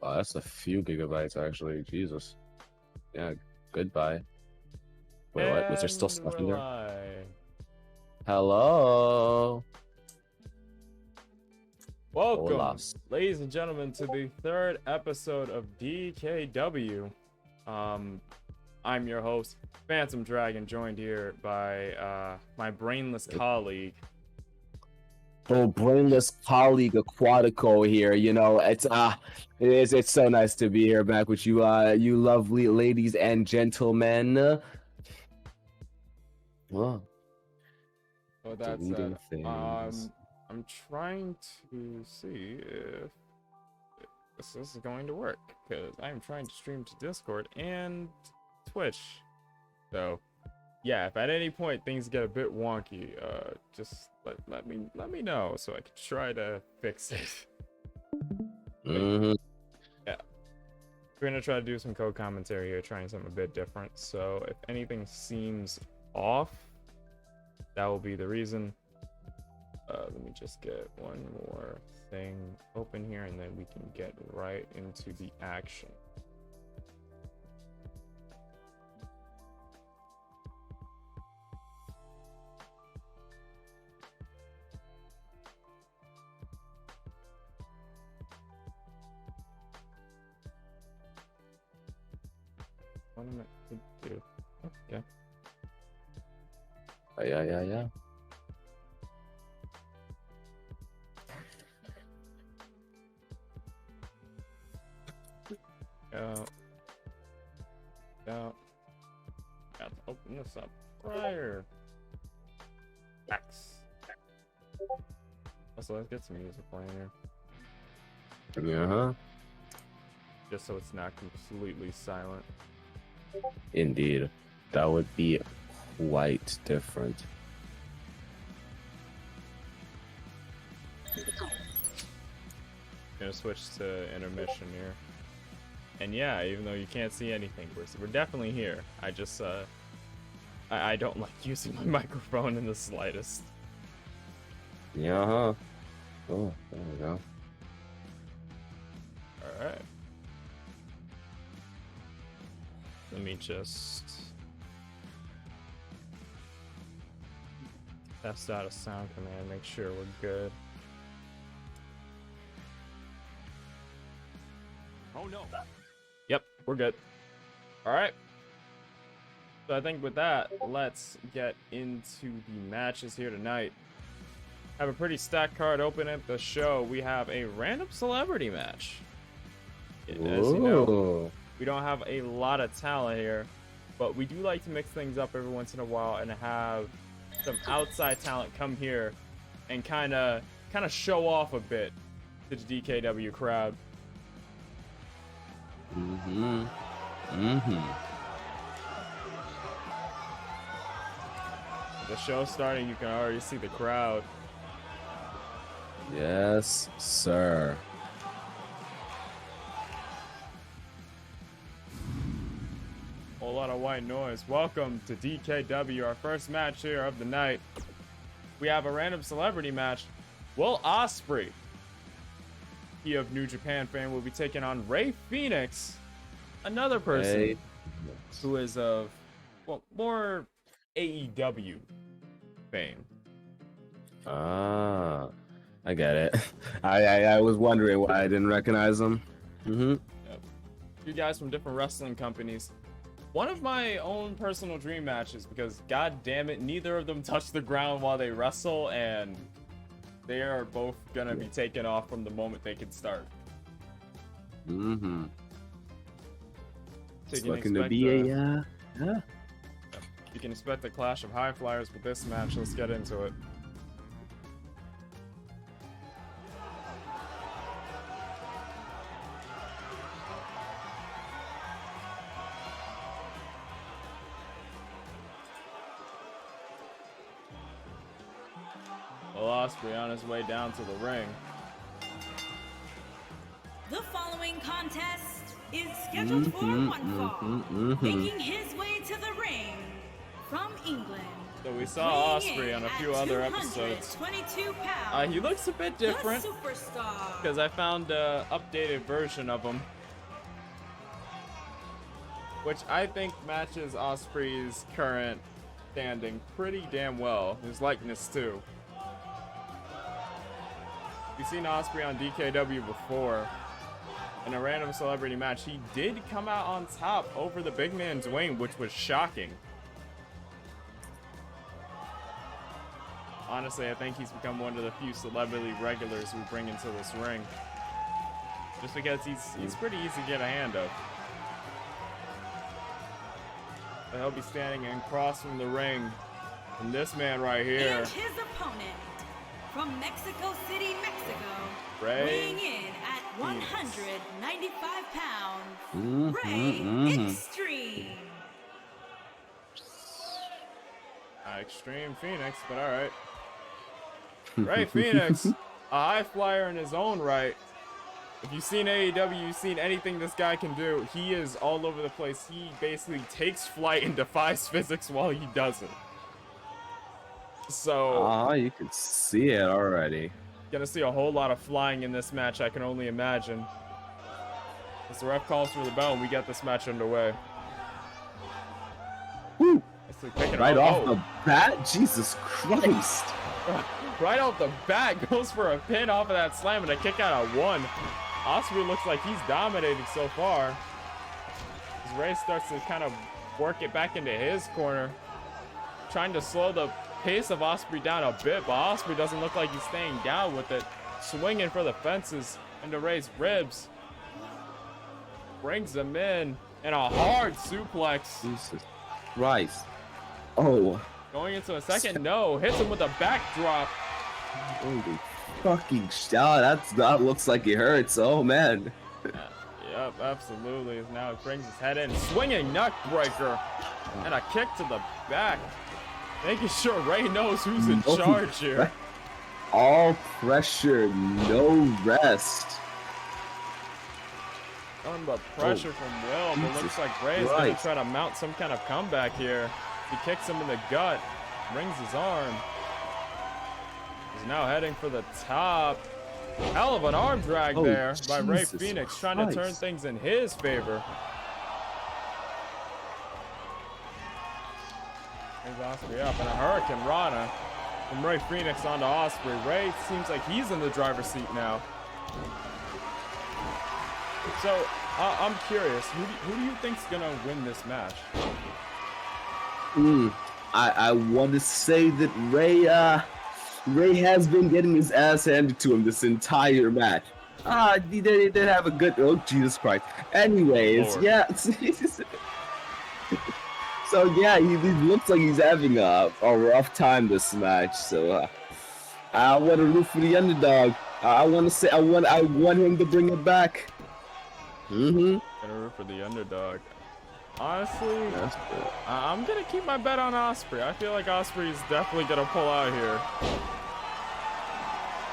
Oh, that's a few gigabytes actually. Jesus. Yeah, goodbye. Wait, what? Was there still And stuff we're in there? live. Hello. Welcome, Hola. ladies and gentlemen, to the third episode of DKW. I'm your host, Phantom Dragon, joined here by my brainless colleague. Oh, brainless colleague Aquatico here. You know, it's so nice to be here back with you, you lovely ladies and gentlemen. Oh, With that deleting said, things. I'm trying to see if this is going to work, because I'm trying to stream to Discord and Twitch. So, yeah, if at any point things get a bit wonky, just let me know so I can try to fix it. Mm-hmm. Yeah, we're gonna try to do some co-commentary here, trying something a bit different. So if anything seems off, that will be the reason. Let me just get one more thing open here, and then we can get right into the action. What am I to do? Okay. Yeah. Now, got to open this up prior. X. Also, let's get some music playing here, Yeah. just so it's not completely silent. Indeed, that would be quite different. Gonna switch to intermission here. And yeah, even though you can't see anything, we're definitely here. I just I don't like using my microphone in the slightest. Yeah. Oh, there we go. All right. Let me just test out a sound command, make sure we're good. Oh no. Yep, we're good. All right. So I think with that, let's get into the matches here tonight. Have a pretty stacked card open at the show. We have a random celebrity match. As you know, we don't have a lot of talent here, but we do like to mix things up every once in a while and have some outside talent come here and kind of show off a bit to the DKW crowd. The show starting, you can already see the crowd. Yes, sir. Whole lot of white noise. Welcome to DKW, our first match here of the night. We have a random celebrity match. Will Ospreay, he of New Japan fame, will be taking on Ray Phoenix, another person who is of, well, more AEW fame. Ah, I get it. I was wondering why I didn't recognize him. Yep. You guys from different wrestling companies. One of my own personal dream matches, because god damn it, neither of them touch the ground while they wrestle, and they are both gonna be taken off from the moment they can start. It's looking to be a yeah. You can expect a clash of high flyers with this match. Let's get into it. Will Ospreay on his way down to the ring. The following contest is scheduled for one fall. Making his way to the ring from England. So we saw Ospreay on a few other episodes. He looks a bit different because I found an updated version of him which I think matches Osprey's current standing pretty damn well. His likeness too. We've seen Osprey on DKW before. In a random celebrity match, he did come out on top over the big man Dwayne, which was shocking. Honestly, I think he's become one of the few celebrity regulars we bring into this ring. Just because he's pretty easy to get a hand of. But he'll be standing across from the ring from this man right here. And his opponent from Mexico City, Mexico, Ray weighing in at 195 pounds, Ray Extreme. Extreme Phoenix, but all right. Ray Phoenix, a high flyer in his own right. If you've seen AEW, you've seen anything this guy can do. He is all over the place. He basically takes flight and defies physics while he does it. So, you can see it already. gonna see a whole lot of flying in this match, I can only imagine. As the ref calls for the bell, and we get this match underway. Woo! Right off. off the bat? Jesus Christ. Right off the bat, goes for a pin off of that slam and a kick out at 1. Osprey looks like he's dominating so far. As Ray starts to kind of work it back into his corner, trying to slow the pace of Osprey down a bit, but Osprey doesn't look like he's staying down with it. Swinging for the fences into Ray's ribs. Brings him in, and a hard suplex. Jesus Christ. Oh. Going into a second, no. Hits him with a backdrop. Holy fucking shit. That looks like it hurts. Oh, man. Yep, absolutely. Now he brings his head in. Swinging neck breaker. And a kick to the back. Making sure Ray knows who's in charge here. All pressure, no rest. Nothing but pressure from Will, but looks like Ray's going to try to mount some kind of comeback here. He kicks him in the gut, rings his arm. He's now heading for the top. Hell of an arm drag there by Ray Phoenix, trying to turn things in his favor. Here's Osprey up, and a Hurricane Rana from Ray Phoenix onto Osprey. Ray seems like he's in the driver's seat now. So, I'm curious, who do you think's gonna win this match? I want to say that Ray has been getting his ass handed to him this entire match. He did have a good. Oh Jesus Christ! Anyways, Lord. yeah. So yeah, he looks like he's having a rough time this match. So I want to root for the underdog. I want him to bring it back. Gonna root for the underdog. Honestly, I'm gonna keep my bet on Osprey. I feel like Osprey is definitely gonna pull out here.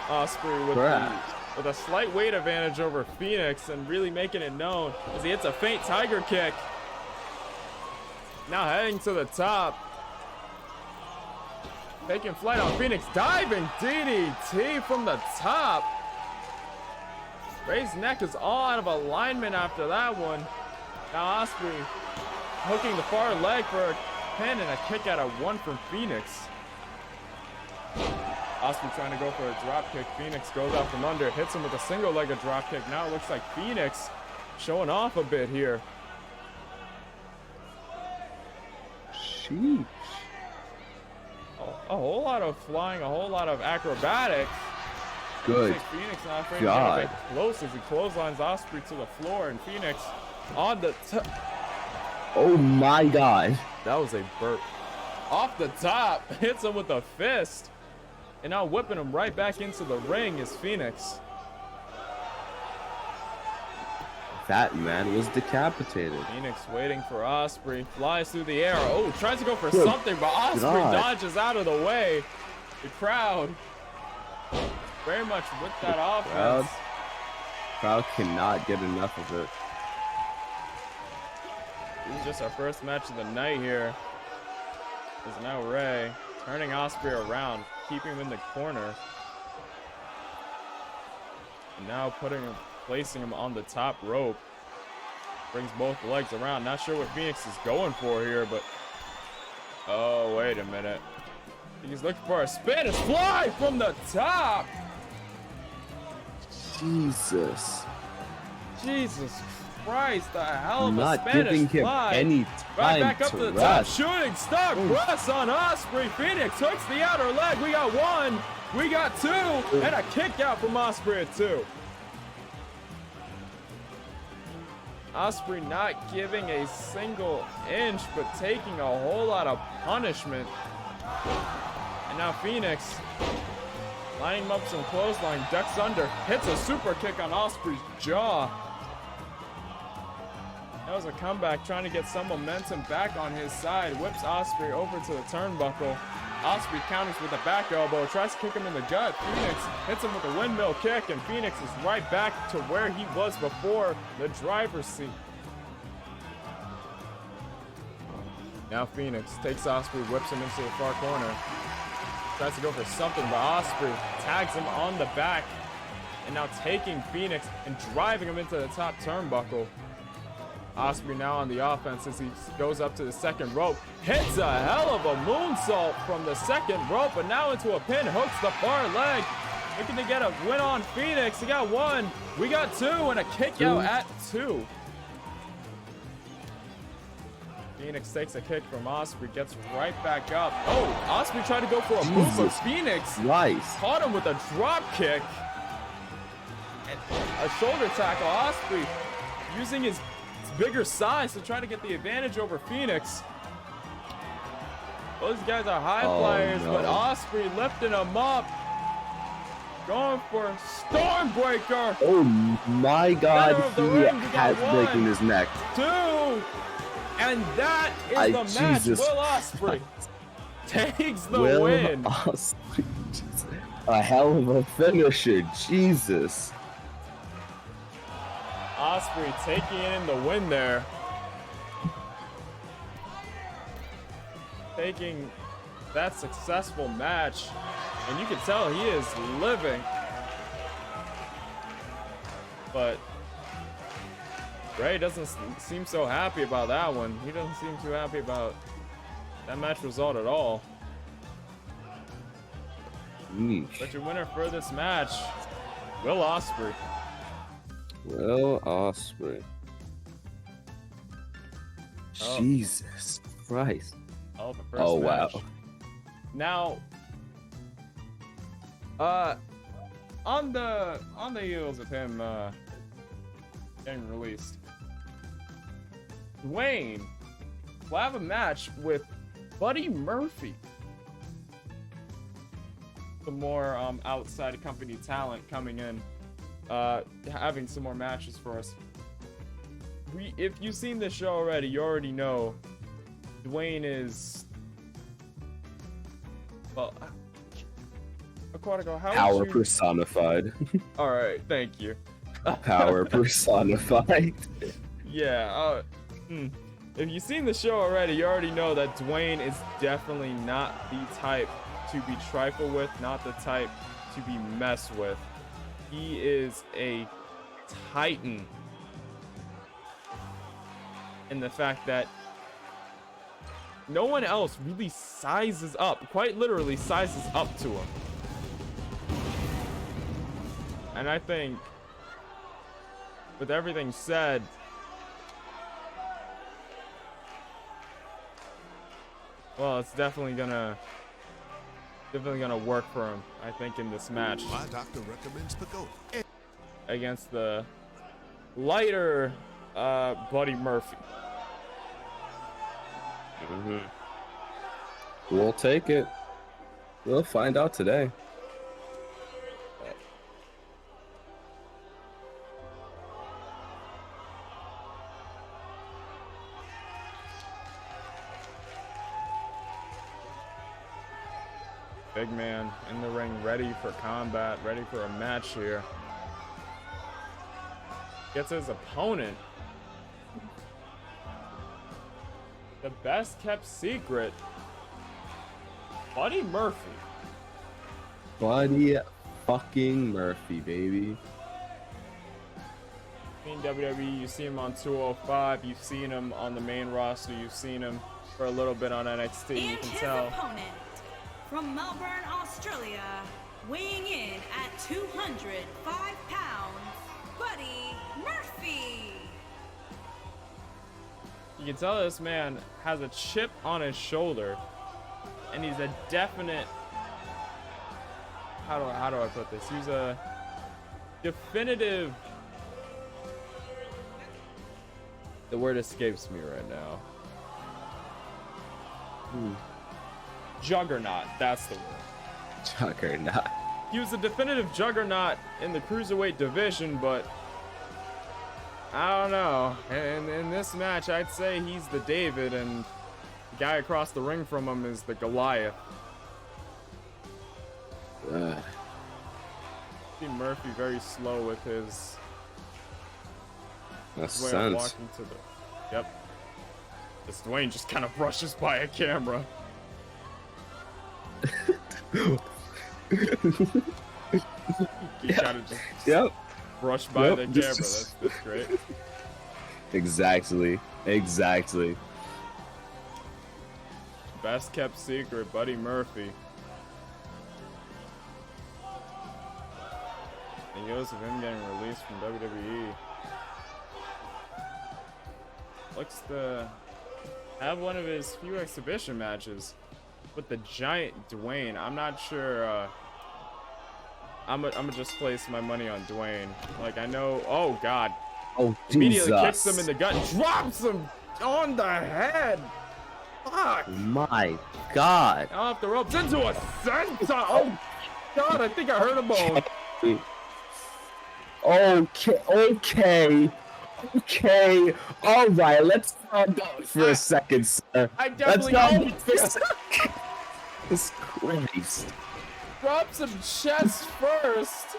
Osprey with a slight weight advantage over Phoenix and really making it known as he hits a faint tiger kick. Now heading to the top. Taking flight on Phoenix. Diving DDT from the top. Ray's neck is all out of alignment after that one. Now Osprey hooking the far leg for a pin and a kick out of 1 from Phoenix. Osprey trying to go for a drop kick. Phoenix goes out from under, hits him with a single-legged drop kick. Now it looks like Phoenix showing off a bit here. Sheesh. A whole lot of flying, a whole lot of acrobatics. Good. Phoenix not afraid God. to get a bit close as he clotheslines Osprey to the floor, and Phoenix on the Oh my God. that was a burp. Off the top, hits him with a fist. And now whipping him right back into the ring is Phoenix. That man was decapitated. Phoenix waiting for Osprey, flies through the air. Oh, tries to go for something, but Osprey dodges out of the way. The crowd very much with that offense. Crowd cannot get enough of it. This is just our first match of the night here. This is now Ray turning Osprey around, keeping him in the corner. And now placing him on the top rope. Brings both legs around. Not sure what Phoenix is going for here, but... Oh, wait a minute. He's looking for a Spanish fly from the top. Jesus. Jesus Christ, a hell of a Not Spanish giving him fly. any Right time back up to to the rest. top. Shooting star press on Osprey. Phoenix hooks the outer leg. We got one. We got two. And a kick out from Osprey at two. Osprey not giving a single inch, but taking a whole lot of punishment. And now Phoenix lining him up some clothesline, ducks under, hits a super kick on Osprey's jaw. That was a comeback, trying to get some momentum back on his side. Whips Osprey over to the turnbuckle. Osprey counters with a back elbow, tries to kick him in the gut. Phoenix hits him with a windmill kick, and Phoenix is right back to where he was before the driver's seat. Now Phoenix takes Osprey, whips him into the far corner. Tries to go for something, but Osprey tags him on the back, and now taking Phoenix and driving him into the top turnbuckle. Osprey now on the offense as he goes up to the second rope. Hits a hell of a moonsault from the second rope, but now into a pin, hooks the far leg. Looking to get a win on Phoenix. He got one, we got two, and a kick out at two. Phoenix takes a kick from Osprey, gets right back up. Oh, Osprey tried to go for a move, but Phoenix caught him with a drop kick. And a shoulder tackle. Osprey using his bigger size to try to get the advantage over Phoenix. Those guys are high flyers, but Osprey lifting him up. Going for Stormbreaker. Oh my God, he has one, breaking his neck. Two. And that is the match. Jesus Will Osprey takes the Will win. Osprey, a hell of a finisher, Jesus. Osprey taking in the win there. Taking that successful match. And you can tell he is living. But Ray doesn't seem so happy about that one. He doesn't seem too happy about that match result at all. But your winner for this match, Will Osprey. Will Osprey. Oh. Jesus Christ. Oh, the first match. Wow. Now, on the heels of him getting released, Dwayne will have a match with Buddy Murphy. Some more outside company talent coming in, having some more matches for us. If you've seen this show already, you already know Dwayne is, well, Aquatico, how Power would you... personified. All right, thank you. Power personified. Yeah. If you've seen the show already, you already know that Dwayne is definitely not the type to be trifled with, not the type to be messed with. He is a titan. And the fact that no one else really sizes up, quite literally sizes up to him. And I think, with everything said, well, it's definitely gonna work for him, I think, in this match. My doctor recommends Pagoda Against the lighter Buddy Murphy. We'll take it. We'll find out today. Big man in the ring, ready for combat, ready for a match here. Gets his opponent. The best kept secret, Buddy Murphy. Buddy fucking Murphy, baby. In WWE, you see him on 205, you've seen him on the main roster, you've seen him for a little bit on NXT, you And can his tell. opponent, from Melbourne, Australia, weighing in at 205 pounds, Buddy Murphy. You can tell this man has a chip on his shoulder, and he's a definite, how do I put this? He's a definitive, the word escapes me right now. Juggernaut, that's the word. Juggernaut. He was a definitive juggernaut in the cruiserweight division, but I don't know. And in this match, I'd say he's the David, and the guy across the ring from him is the Goliath. See Murphy very slow with his way of walking to the. Yep. This Dwayne just kind of brushes by a camera. He kind of just brushed by the camera. That's great. Exactly. Best kept secret, Buddy Murphy. And goes of him getting released from WWE. Looks to have one of his few exhibition matches with the giant Dwayne. I'm not sure. I'm gonna just place my money on Dwayne. Like, I know. Oh God. Oh, Immediately Jesus. kicks him in the gut, drops him on the head. Fuck. My God. Off the ropes into a senton. Oh God, I think I heard a bone. Okay. All right, let's calm down for a second, sir. I definitely Jesus Christ. drops him chest first,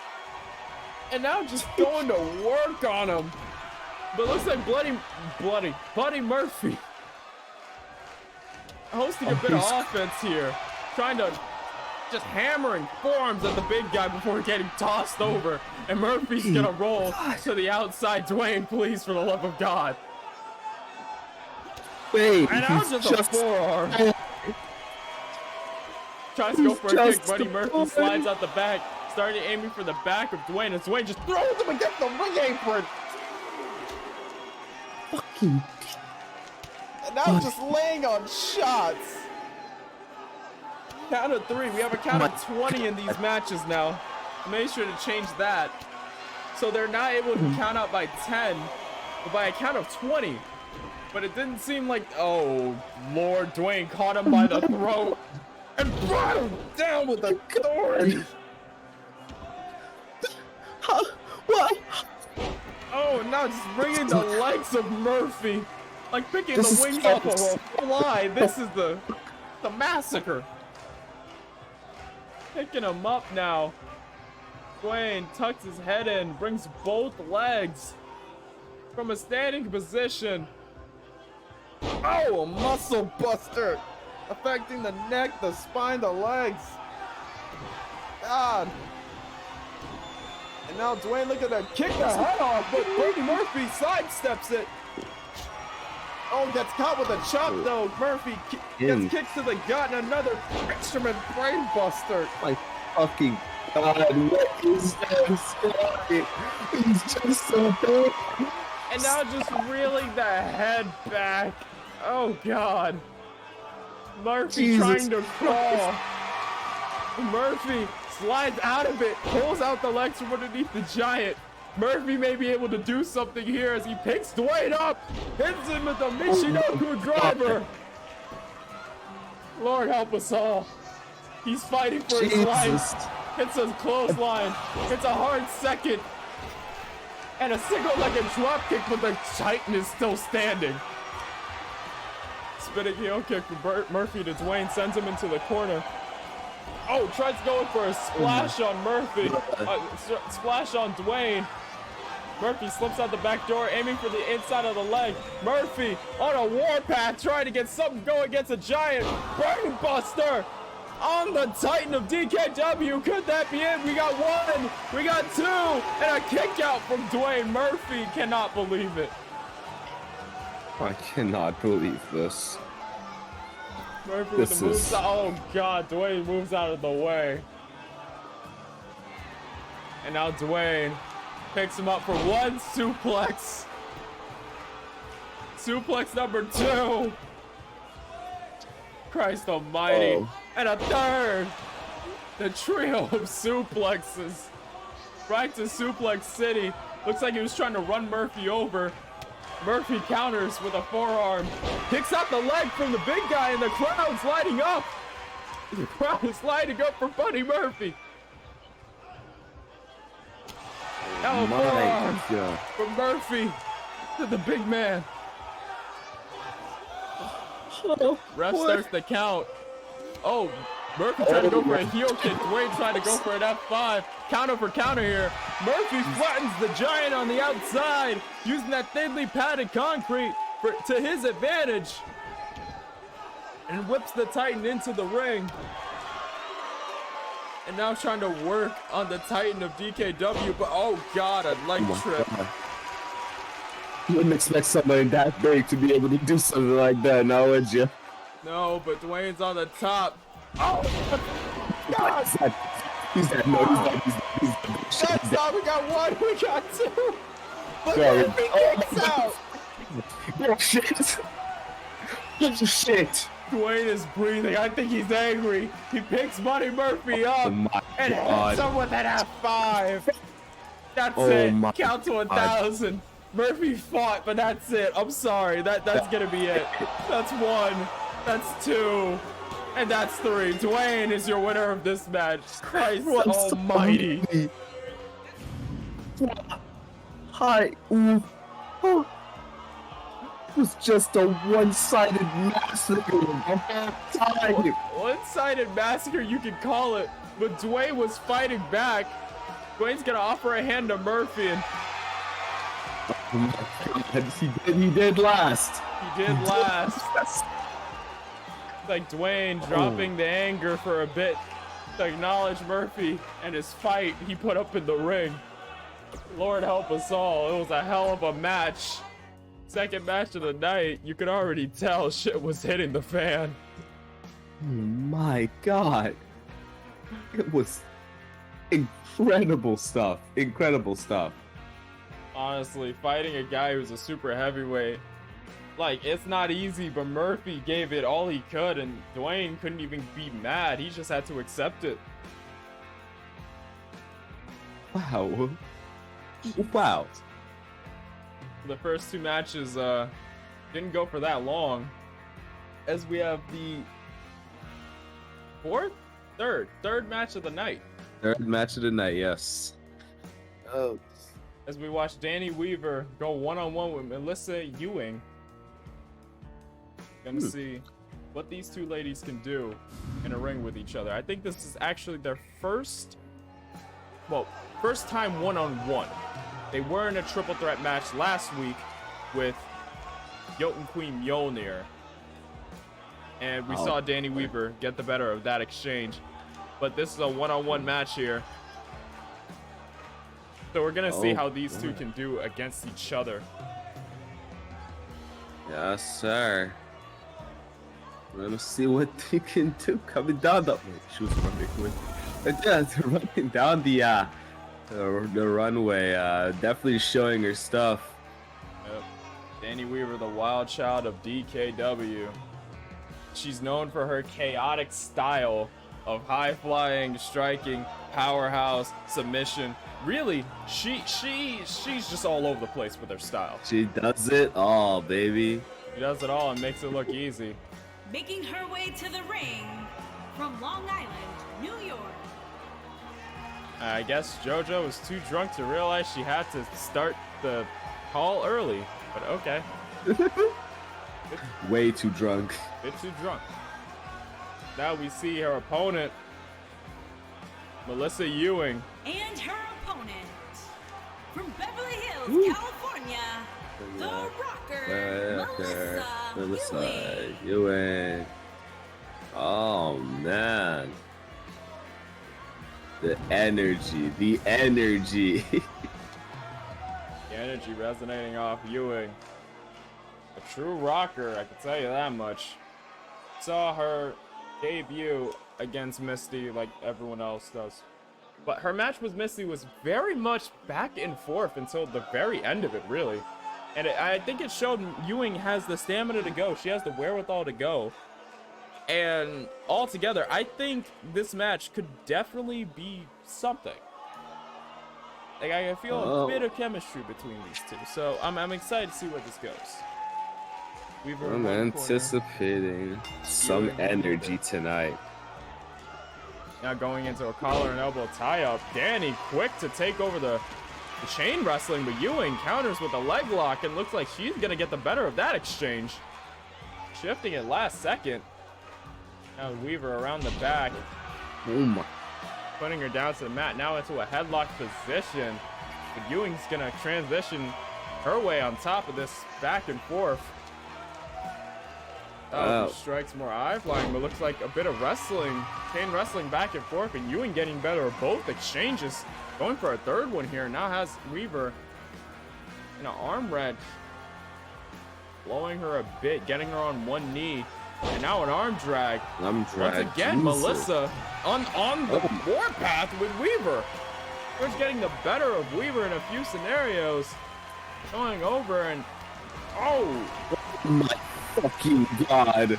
and now just going to work on him. But looks like Buddy Murphy hosting a bit of offense here, trying to just hammering forearms at the big guy before getting tossed over. And Murphy's gonna roll to the outside. Dwayne, please, for the love of God. Wait, And now just a forearm. Tries to go for a kick. Buddy Murphy slides out the back, started aiming for the back of Dwayne, and Dwayne just throws him against the ring apron. fucking. And now just laying on shots. Count of 3. We have a count of 20 in these matches now. Make sure to change that. So they're not able to count out by 10, but by a count of 20. But it didn't seem like, oh Lord, Dwayne caught him by the throat and brought him down with authority. What? Oh, now just bringing the legs of Murphy, like picking the wings off of a fly. This is the massacre. Picking him up now. Dwayne tucks his head in, brings both legs from a standing position. Oh, a muscle buster, affecting the neck, the spine, the legs. God. And now Dwayne, look at that, kick the head off, but Buddy Murphy sidesteps it. Oh, gets caught with a chop though. Murphy gets kicked to the gut and another instrument brain buster. My fucking God, what is this? He's just so big. And now just reeling the head back. Oh God. Murphy Jesus trying to crawl. Murphy slides out of it, pulls out the legs from underneath the giant. Murphy may be able to do something here as he picks Dwayne up, hits him with a Michinoku driver. Lord help us all. He's fighting for his life. Hits a clothesline. Hits a hard second. And a single-legged dropkick, but the Titan is still standing. Spinning heel kick from Murphy to Dwayne, sends him into the corner. Oh, tries to go for a splash on Murphy. Splash on Dwayne. Murphy slips out the back door, aiming for the inside of the leg. Murphy on a warpath, trying to get something going against a giant. Brain buster. on the Titan of DKW. Could that be it? We got one, we got two, and a kick out from Dwayne Murphy. Cannot believe it. I cannot believe this. Murphy with the moves. Oh God, Dwayne moves out of the way. And now Dwayne picks him up for one suplex. Suplex number 2. Christ almighty. Oh. And a third. The trio of suplexes. Right to Suplex City. Looks like he was trying to run Murphy over. Murphy counters with a forearm. Kicks out the leg from the big guy, and the crowd's lighting up. The crowd is lighting up for Buddy Murphy. Now a forearm from Murphy to the big man. Ref starts the count. Oh, Murphy tried to go for a heel kick. Dwayne tried to go for an F5. Counter for counter here. Murphy flattens the giant on the outside, using that thinly padded concrete to his advantage. And whips the Titan into the ring. And now trying to work on the Titan of DKW, but oh God, a leg trip. God. You wouldn't expect somebody that big to be able to do something like that, now would you? No, but Dwayne's on the top. Oh, God! He's that. No, That's not. We got one. We got two. But Sorry. Murphy kicks out. Oh shit! What shit? Dwayne is breathing. I think he's angry. He picks Buddy Murphy up and hits him with an F5. That's it. Count to 1,000. Murphy fought, but that's it. I'm sorry. That's gonna be it. That's 1. That's 2. And that's 3. Dwayne is your winner of this match. Christ almighty. Hi. Oh. It was just a one-sided massacre the whole time. One-sided massacre, you could call it. But Dwayne was fighting back. Dwayne's gonna offer a hand to Murphy, and oh my God, he did last. He did last. Like Dwayne dropping the anger for a bit to acknowledge Murphy and his fight he put up in the ring. Lord help us all. It was a hell of a match. Second match of the night. You could already tell shit was hitting the fan. Oh my God. It was incredible stuff. Incredible stuff. Honestly, fighting a guy who's a super heavyweight, like, it's not easy, but Murphy gave it all he could, and Dwayne couldn't even be mad. He just had to accept it. Wow. Wow. The first two matches didn't go for that long, as we have the third match of the night. Third match of the night, yes. Oh. As we watch Danny Weaver go one-on-one with Melissa Ewing. Gonna see what these two ladies can do in a ring with each other. I think this is actually their first time one-on-one. They were in a triple threat match last week with Jotun Queen Mjolnir. And we saw Danny Weaver get the better of that exchange. But this is a one-on-one match here. So we're gonna see how these two can do against each other. Yes, sir. Let's see what they can do. Coming down the she was running running down the runway. Definitely showing her stuff. Yep. Danny Weaver, the wild child of DKW. She's known for her chaotic style of high-flying, striking, powerhouse, submission. Really, she's just all over the place with her style. She does it all, baby. She does it all and makes it look easy. Making her way to the ring from Long Island, New York. I guess JoJo was too drunk to realize she had to start the call early, but okay. Way too drunk. Bit too drunk. Now we see her opponent, Melissa Ewing. And her opponent, from Beverly Hills, California, the Rocker, Melissa Ewing. Oh Oh man. The energy. The energy. The energy resonating off Ewing. A true rocker, I can tell you that much. Saw her debut against Misty like everyone else does. But her match with Misty was very much back and forth until the very end of it, really. And I think it showed Ewing has the stamina to go. She has the wherewithal to go. And altogether, I think this match could definitely be something. Like, I feel a bit of chemistry between these two. So I'm excited to see where this goes. I'm anticipating some energy tonight. Now going into a collar and elbow tie-up. Danny quick to take over the chain wrestling, but Ewing counters with a leg lock and looks like she's going to get the better of that exchange. Shifting it last second. Now Weaver around the back. Oh my. Putting her down to the mat. Now into a headlock position. But Ewing's going to transition her way on top of this back and forth. Strikes more eye-flying, but looks like a bit of wrestling. Chain wrestling back and forth, and Ewing getting better of both exchanges. Going for a third one here. Now has Weaver in an arm wrench. Blowing her a bit, getting her on one knee. And now an arm drag. Once again, Jesus. Melissa on the warpath with Weaver. We're getting the better of Weaver in a few scenarios. Going over and... Oh! My fucking God.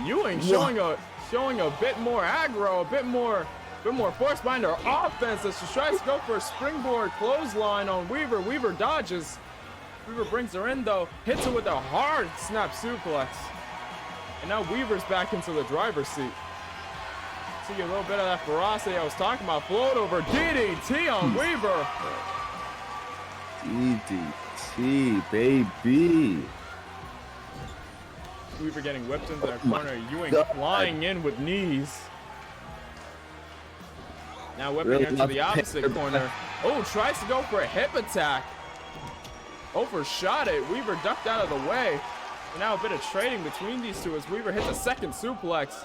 Ewing showing a bit more aggro, a bit more force behind her offense as she tries to go for a springboard clothesline on Weaver. Weaver dodges. Weaver brings her in though, hits her with a hard snap suplex. And now Weaver's back into the driver's seat. See a little bit of that ferocity I was talking about. Float over DDT on Weaver. DDT, baby. Weaver getting whipped into the corner. Ewing flying in with knees. Now whipping her to the opposite corner. Oh, tries to go for a hip attack. Overshot it. Weaver ducked out of the way. And now a bit of trading between these two as Weaver hits a second suplex,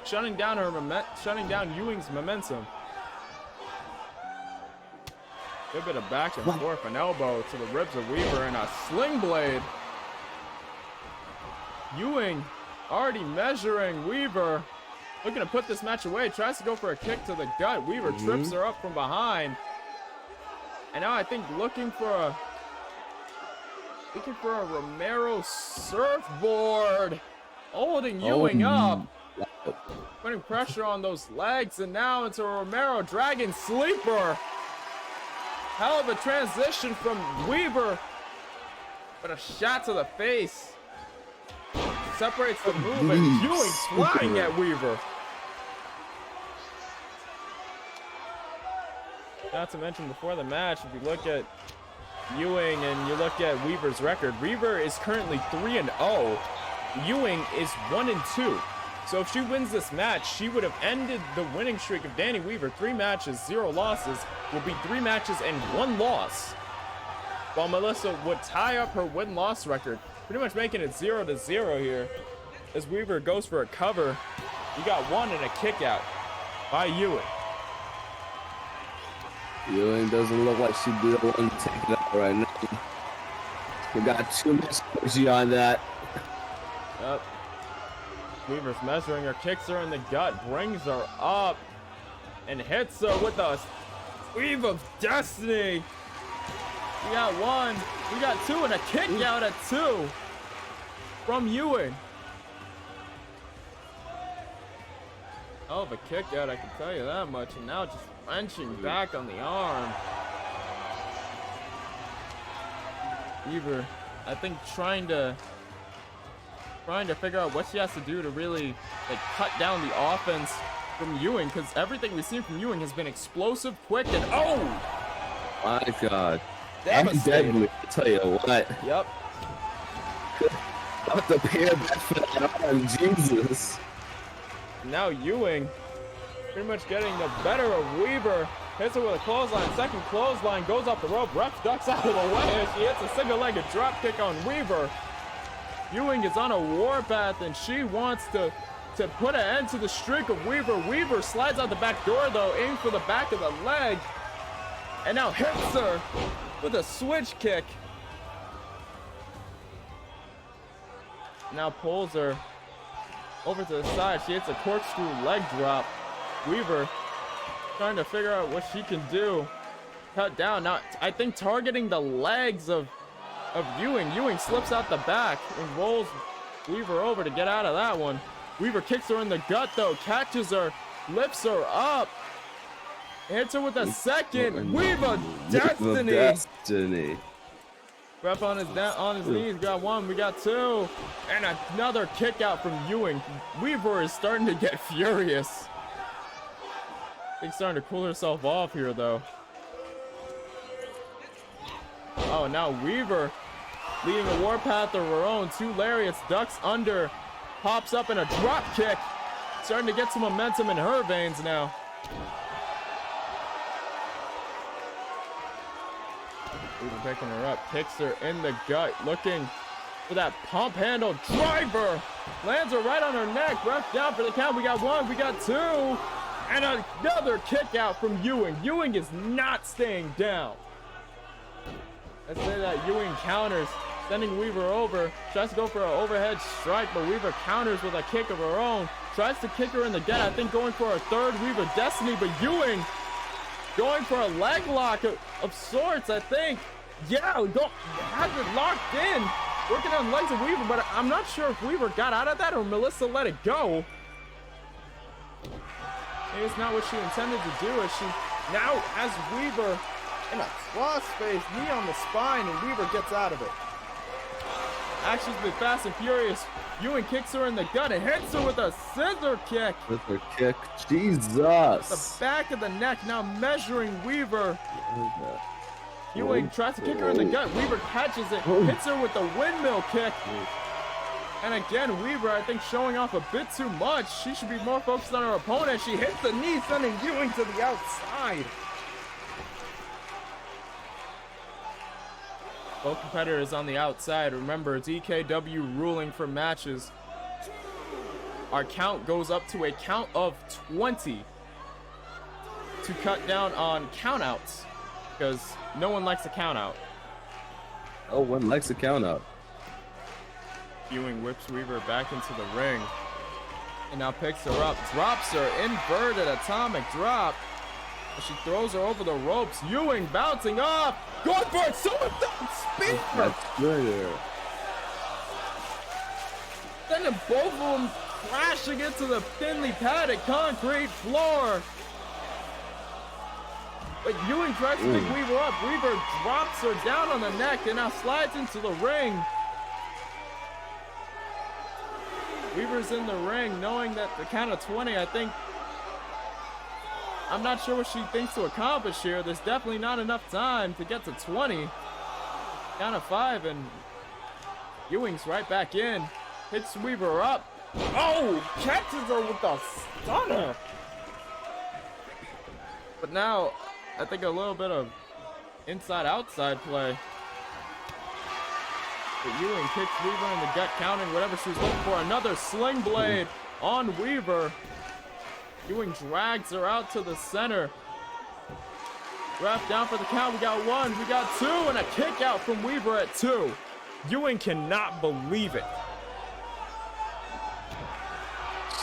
shutting down Ewing's momentum. Good bit of back and forth, an elbow to the ribs of Weaver and a sling blade. Ewing already measuring Weaver. Looking to put this match away. Tries to go for a kick to the gut. Weaver trips her up from behind. And now I think looking for a Romero surfboard. Holding Ewing up. Putting pressure on those legs. And now into a Romero Dragon Sleeper. Hell of a transition from Weaver. But a shot to the face. Separates the move and Ewing flying at Weaver. Not to mention before the match, if you look at Ewing and you look at Weaver's record, Weaver is currently 3-0. Ewing is 1-2. So if she wins this match, she would have ended the winning streak of Danny Weaver. 3 matches, 0 losses, will be 3 matches and 1 loss. While Melissa would tie up her win-loss record, pretty much making it 0-0 here. As Weaver goes for a cover, you got 1 and a kick out by Ewing. Ewing doesn't look like she'd be the one to take it up right now. We got too much energy on that. Yep. Weaver's measuring her, kicks her in the gut, brings her up, and hits her with a Weave of Destiny. We got 1, we got 2, and a kick out at 2 from Ewing. Hell of a kick out, I can tell you that much. And now just wrenching back on the arm. Weaver, I think trying to figure out what she has to do to really cut down the offense from Ewing, because everything we've seen from Ewing has been explosive, quick, and my God. Devastating. I'm deadly, I'll tell you what. Yep. I have to pay back for that arm, Jesus. Now Ewing pretty much getting the better of Weaver. Hits her with a clothesline. Second clothesline goes off the rope. Ref ducks out of the way as she hits a single-legged drop kick on Weaver. Ewing is on a warpath, and she wants to put an end to the streak of Weaver. Weaver slides out the back door, though, aims for the back of the leg, and now hits her with a switch kick. Now pulls her over to the side. She hits a corkscrew leg drop. Weaver trying to figure out what she can do. Cut down. Now, I think targeting the legs of Ewing. Ewing slips out the back and rolls Weaver over to get out of that one. Weaver kicks her in the gut, though. Catches her. Lifts her up. Hits her with a second. Weaver Destiny. Ref on his knees. Got one. We got two. And another kick out from Ewing. Weaver is starting to get furious. I think starting to cool herself off here, though. Oh, now Weaver leading a warpath of her own. Two lariats, ducks under, pops up in a drop kick. Starting to get some momentum in her veins now. Weaver picking her up, kicks her in the gut, looking for that pump handle driver. Lands her right on her neck. Ref down for the count. We got one, we got two. And another kick out from Ewing. Ewing is not staying down. Let's say that Ewing counters, sending Weaver over. Tries to go for an overhead strike, but Weaver counters with a kick of her own. Tries to kick her in the gut. I think going for a third Weaver Destiny, but Ewing going for a leg lock of sorts, I think. Yeah, has it locked in. Working on legs of Weaver, but I'm not sure if Weaver got out of that or Melissa let it go. Maybe it's not what she intended to do, as she now has Weaver in a crossface, knee on the spine, and Weaver gets out of it. Action's been fast and furious. Ewing kicks her in the gut and hits her with a scissor kick. Jesus. The back of the neck, now measuring Weaver. Ewing tries to kick her in the gut. Weaver catches it, hits her with the windmill kick. And again, Weaver, I think, showing off a bit too much. She should be more focused on her opponent. She hits the knee, sending Ewing to the outside. Both competitors on the outside. Remember, DKW ruling for matches. Our count goes up to a count of 20 to cut down on countouts, because no one likes a count out. No one likes a count out. Ewing whips Weaver back into the ring and now picks her up, drops her, inverted atomic drop. She throws her over the ropes. Ewing bouncing off, going for it. Someone speed. That's good. Sending both of them crashing into the thinly padded concrete floor. But Ewing tries to pick Weaver up. Weaver drops her down on the neck and now slides into the ring. Weaver's in the ring, knowing that the count of 20, I think, I'm not sure what she thinks to accomplish here. There's definitely not enough time to get to 20. Count of 5, and Ewing's right back in. Hits Weaver up. Oh, catches her with a stunner. But now, I think a little bit of inside-outside play. But Ewing kicks Weaver in the gut, counting whatever she was looking for. Another sling blade on Weaver. Ewing drags her out to the center. Ref down for the count. We got one, we got two, and a kick out from Weaver at 2. Ewing cannot believe it.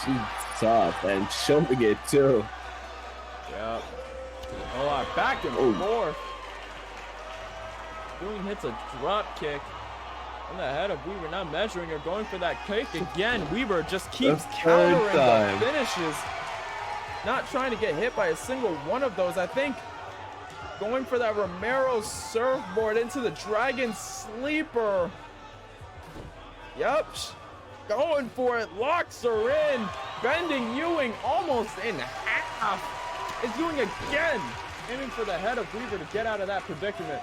She's tough and showing it too. Yep. A lot back and forth. Ewing hits a drop kick on the head of Weaver, not measuring her, going for that kick again. Weaver just keeps countering the finishes, not trying to get hit by a single one of those. I think going for that Romero surfboard into the Dragon Sleeper. Yep, going for it, locks her in, bending Ewing almost in half. Is Ewing again, aiming for the head of Weaver to get out of that predicament.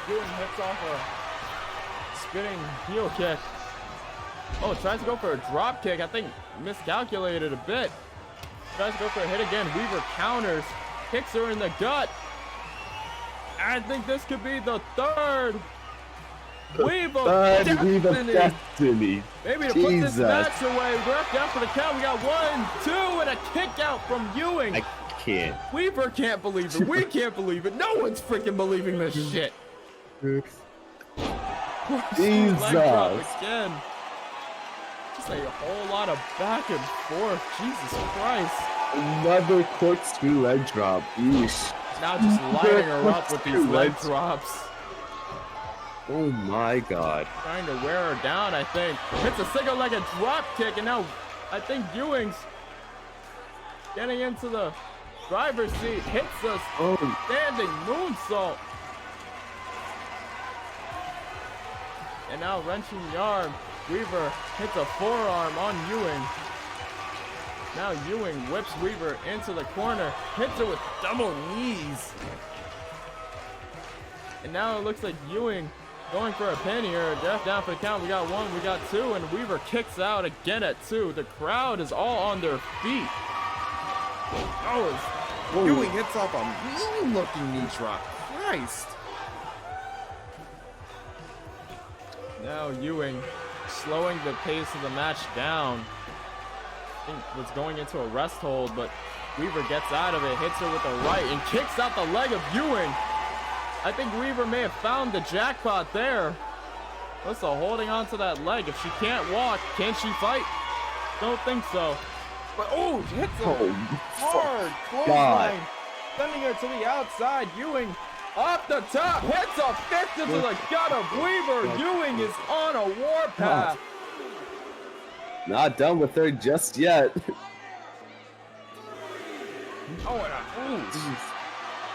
Ewing hits off a spinning heel kick. Oh, tries to go for a drop kick. I think miscalculated a bit. Tries to go for a hit again. Weaver counters, kicks her in the gut. I think this could be the third. Weaver Third Weaver Destiny. Destiny. Maybe to put this Jesus. match away, ref down for the count. We got 1, 2, and a kick out from Ewing. I can't. Weaver can't believe it. We can't believe it. No one's freaking believing this shit. Leg drop Jesus. again. Just a whole lot of back and forth. Jesus Christ. Another corkscrew leg drop. Yeesh. Now just lighting her up with these leg drops. Oh my god. Trying to wear her down, I think. Hits a single-legged drop kick, and now I think Ewing's getting into the driver's seat. Hits a standing moonsault. And now wrenching the arm. Weaver hits a forearm on Ewing. Now Ewing whips Weaver into the corner. Hits her with double knees. And now it looks like Ewing going for a pin here. Jeff down for the count. We got 1, we got 2, and Weaver kicks out again at 2. The crowd is all on their feet. Oh, Ewing hits off a mean-looking knee drop. Christ. Now Ewing slowing the pace of the match down. I think was going into a rest hold, but Weaver gets out of it, hits her with the right, and kicks out the leg of Ewing. I think Weaver may have found the jackpot there. Alyssa holding on to that leg. If she can't walk, can she fight? Don't think so. But oh, she hits a hard clothesline, sending her to the outside. Ewing off the top, hits a fist into the gut of Weaver. Ewing is on a warpath. Not done with her just yet. Oh, and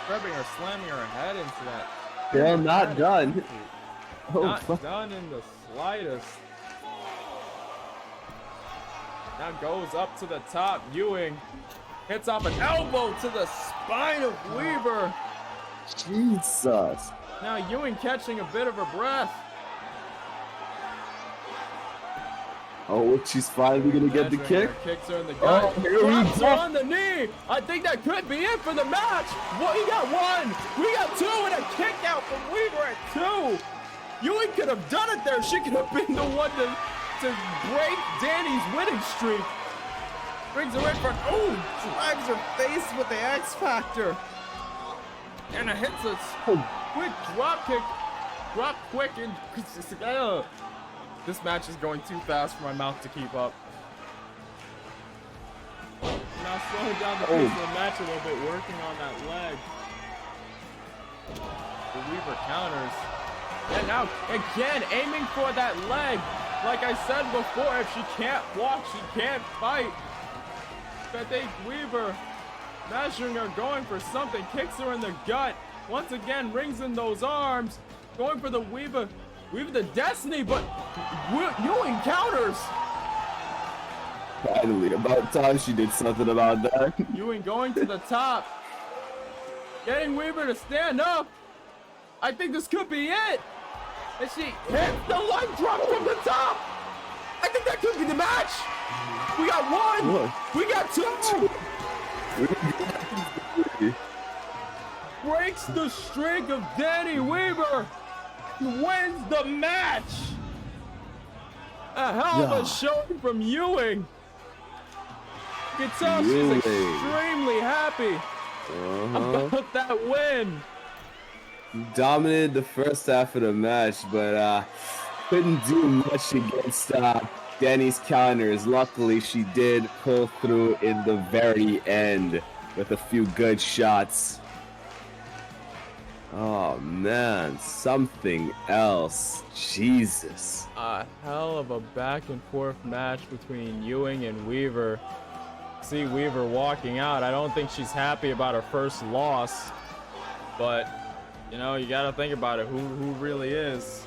grabbing her, slamming her head into that. Still not done. Not done in the slightest. Now goes up to the top. Ewing hits off an elbow to the spine of Weaver. Jesus. Now Ewing catching a bit of her breath. Oh, she's finally gonna get the kick. Kicks her in the gut. Oh, here we Drops go. her on the knee. I think that could be it for the match. Well, we got 1, we got 2, and a kick out from Weaver at 2. Ewing could have done it there. She could have been the one to break Danny's winning streak. Brings her in for, drives her face with the X Factor. And it hits a quick drop kick. Drop quick and this match is going too fast for my mouth to keep up. Now slowing down the pace of the match a little bit, working on that leg. The Weaver counters. And now, again, aiming for that leg. Like I said before, if she can't walk, she can't fight. I think Weaver measuring her, going for something, kicks her in the gut. Once again, rings in those arms. Going for the Weaver the Destiny, but Ewing counters. Finally, about time she did something about that. Ewing going to the top. Getting Weaver to stand up. I think this could be it. And she hits the leg drop from the top. I think that could be the match. We got 1. We got 2. Breaks the streak of Danny Weaver. Wins the match. A hell of a showing from Ewing. You can tell she's extremely happy about that win. Dominated the first half of the match, but couldn't do much against Danny's counters. Luckily, she did pull through in the very end with a few good shots. Oh man, something else. Jesus. A hell of a back and forth match between Ewing and Weaver. See Weaver walking out. I don't think she's happy about her first loss, but you know, you gotta think about it. Who really is?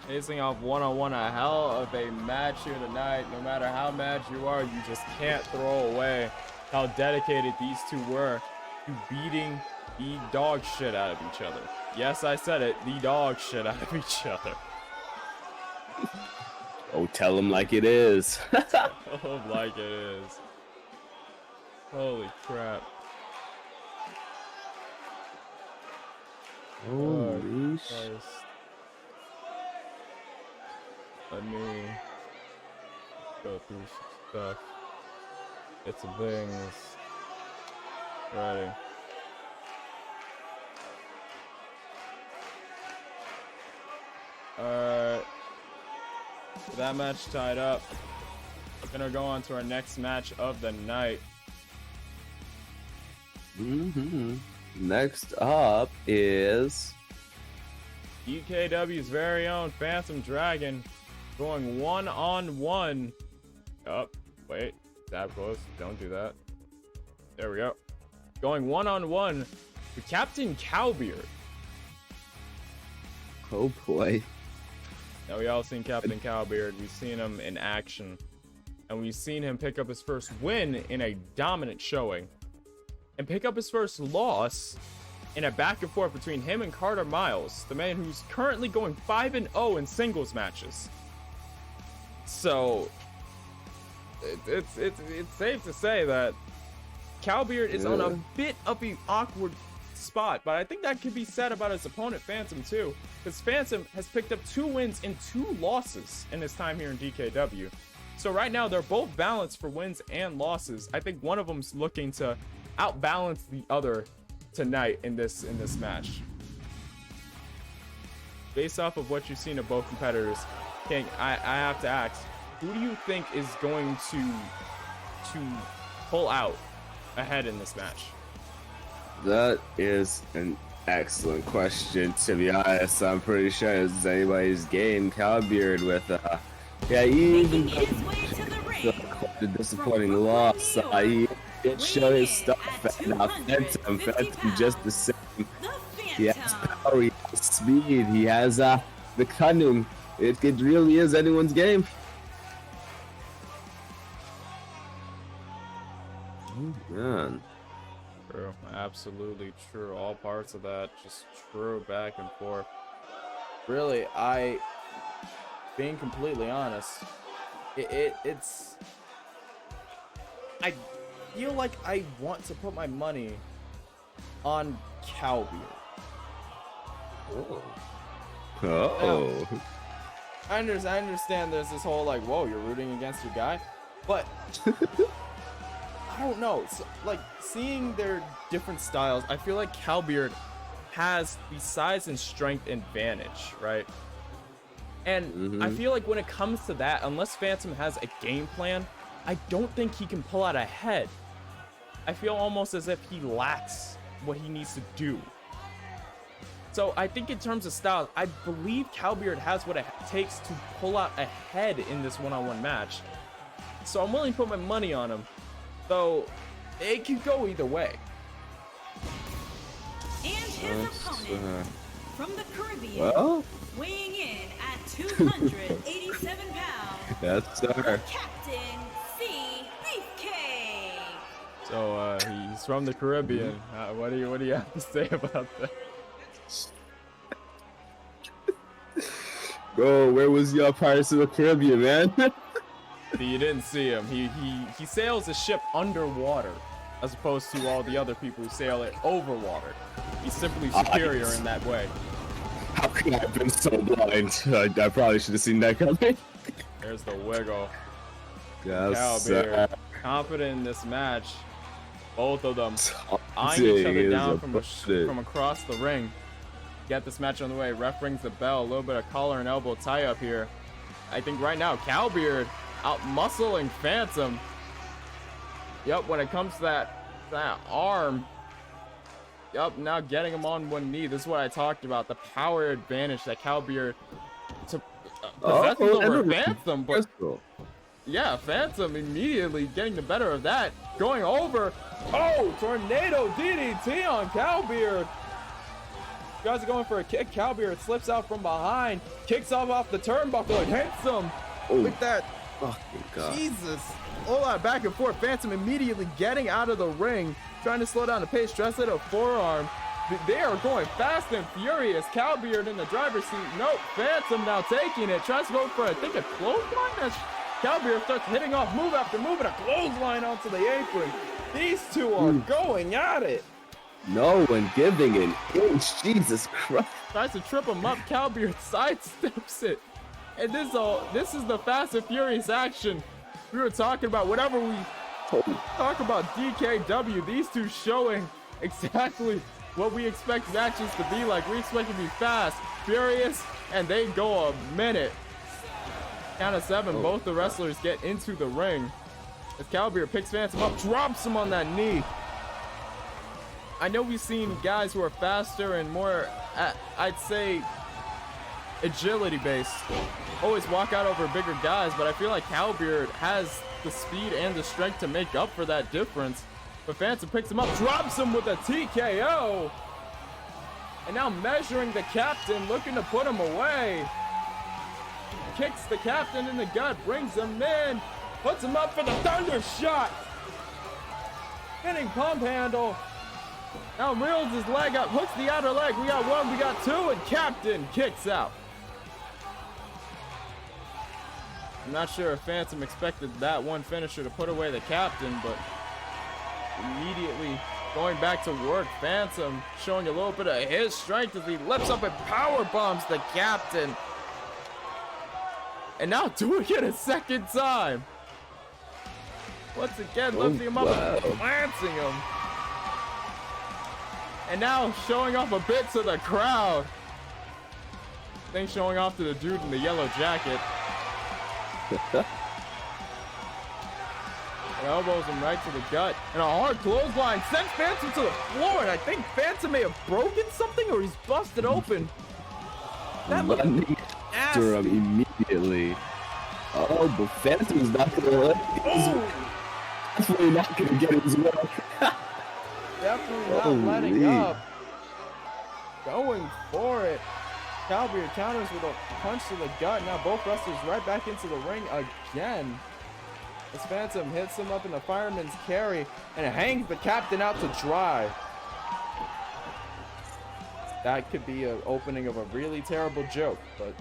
Facing off one-on-one, a hell of a match here tonight. No matter how mad you are, you just can't throw away how dedicated these two were to beating the dog shit out of each other. Yes, I said it, the dog shit out of each other. Oh, tell them like it is. Oh, like it is. Holy crap. Holy sh! Christ. Let me go through some stuff. Get some things ready. Alright. That match tied up. We're gonna go on to our next match of the night. Next up is DKW's very own Phantom Dragon going one-on-one. Oh, wait. That close. Don't do that. There we go. Going one-on-one to Captain Cowbeard. oh boy. Now, we all seen Captain Cowbeard. We've seen him in action. And we've seen him pick up his first win in a dominant showing. And pick up his first loss in a back and forth between him and Carter Miles, the man who's currently going 5-0 in singles matches. So it's safe to say that Cowbeard is on a bit of an awkward spot, but I think that could be said about his opponent Phantom too, because Phantom has picked up 2 wins and 2 losses in his time here in DKW. So right now they're both balanced for wins and losses. I think one of them's looking to outbalance the other tonight in this match. Based off of what you've seen of both competitors, King, I have to ask, who do you think is going to pull out ahead in this match? That is an excellent question. To be honest, I'm pretty sure it's anybody's game. Cowbeard with yeah, even Making his way to the ring. quite a disappointing loss. He did show his stuff. And now Phantom just the same. He has power, he has speed, he has the cunning. It really is anyone's game. Oh man. True, absolutely true. All parts of that, just true back and forth. Really, being completely honest, it's. I feel like I want to put my money on Cowbeard. Oh. Now, I understand there's this whole like, whoa, you're rooting against your guy, but I don't know. It's like seeing their different styles. I feel like Cowbeard has the size and strength advantage, right? And I feel like when it comes to that, unless Phantom has a game plan, I don't think he can pull out ahead. I feel almost as if he lacks what he needs to do. So I think in terms of styles, I believe Cowbeard has what it takes to pull out ahead in this one-on-one match. So I'm willing to put my money on him, though it could go either way. And his opponent from the Caribbean, Well, weighing in at 287 pounds, that's Captain C. Beefcake. So he's from the Caribbean. What do you have to say about that? Bro, where was your Pirates of the Caribbean, man? You didn't see him. He sails his ship underwater, as opposed to all the other people who sail it over water. He's simply superior in that way. How could I have been so blind? I probably should have seen that coming. There's the wiggle. Yes, Cowbeard, confident in this match. Both of them eyeing each other down from across the ring. Get this match on the way. Ref rings the bell. A little bit of collar and elbow tie up here. I think right now Cowbeard out muscling Phantom. Yep, when it comes to that arm. Yep, now getting him on one knee. This is what I talked about. The power advantage that Cowbeard possesses over Phantom. But yeah, Phantom immediately getting the better of that. Going over. Oh, tornado DDT on Cowbeard. You guys are going for a kick. Cowbeard slips out from behind. Kicks off the turnbuckle and hits him. Look at that. Fucking God. Jesus. All that back and forth. Phantom immediately getting out of the ring. Trying to slow down the pace. Translate a forearm. They are going fast and furious. Cowbeard in the driver's seat. Nope. Phantom now taking it. Tries to go for, I think, a clothesline. As Cowbeard starts hitting off move after move and a clothesline onto the apron. These two are going at it. No one giving an inch. Jesus Christ. Tries to trip him up. Cowbeard sidesteps it. And this is the Fast and Furious action we were talking about. Whenever we talk about DKW, these two showing exactly what we expect matches to be like. We expect to be fast, furious, and they go a minute. Count of 7, both the wrestlers get into the ring. As Cowbeard picks Phantom up, drops him on that knee. I know we've seen guys who are faster and more, I'd say, agility-based, always walk out over bigger guys, but I feel like Cowbeard has the speed and the strength to make up for that difference. But Phantom picks him up, drops him with a TKO. And now measuring the captain, looking to put him away. Kicks the captain in the gut, brings him in, puts him up for the thunder shot. Spinning pump handle. Now reels his leg up, hooks the outer leg. We got 1, we got 2, and captain kicks out. I'm not sure if Phantom expected that one finisher to put away the captain, but immediately going back to work. Phantom showing a little bit of his strength as he lifts up and power bombs the captain. And now doing it a second time. Once again, lifting him up and glancing him. And now showing off a bit to the crowd. I think showing off to the dude in the yellow jacket. Elbows him right to the gut. And a hard clothesline sends Phantom to the floor. And I think Phantom may have broken something or he's busted open. That looked after him immediately. Oh, but Phantom's not gonna let definitely not gonna get his work. Definitely not letting up. Going for it. Cowbeard counters with a punch to the gut. Now both wrestlers right back into the ring again. As Phantom hits him up in the fireman's carry and hangs the captain out to dry. That could be an opening of a really terrible joke, but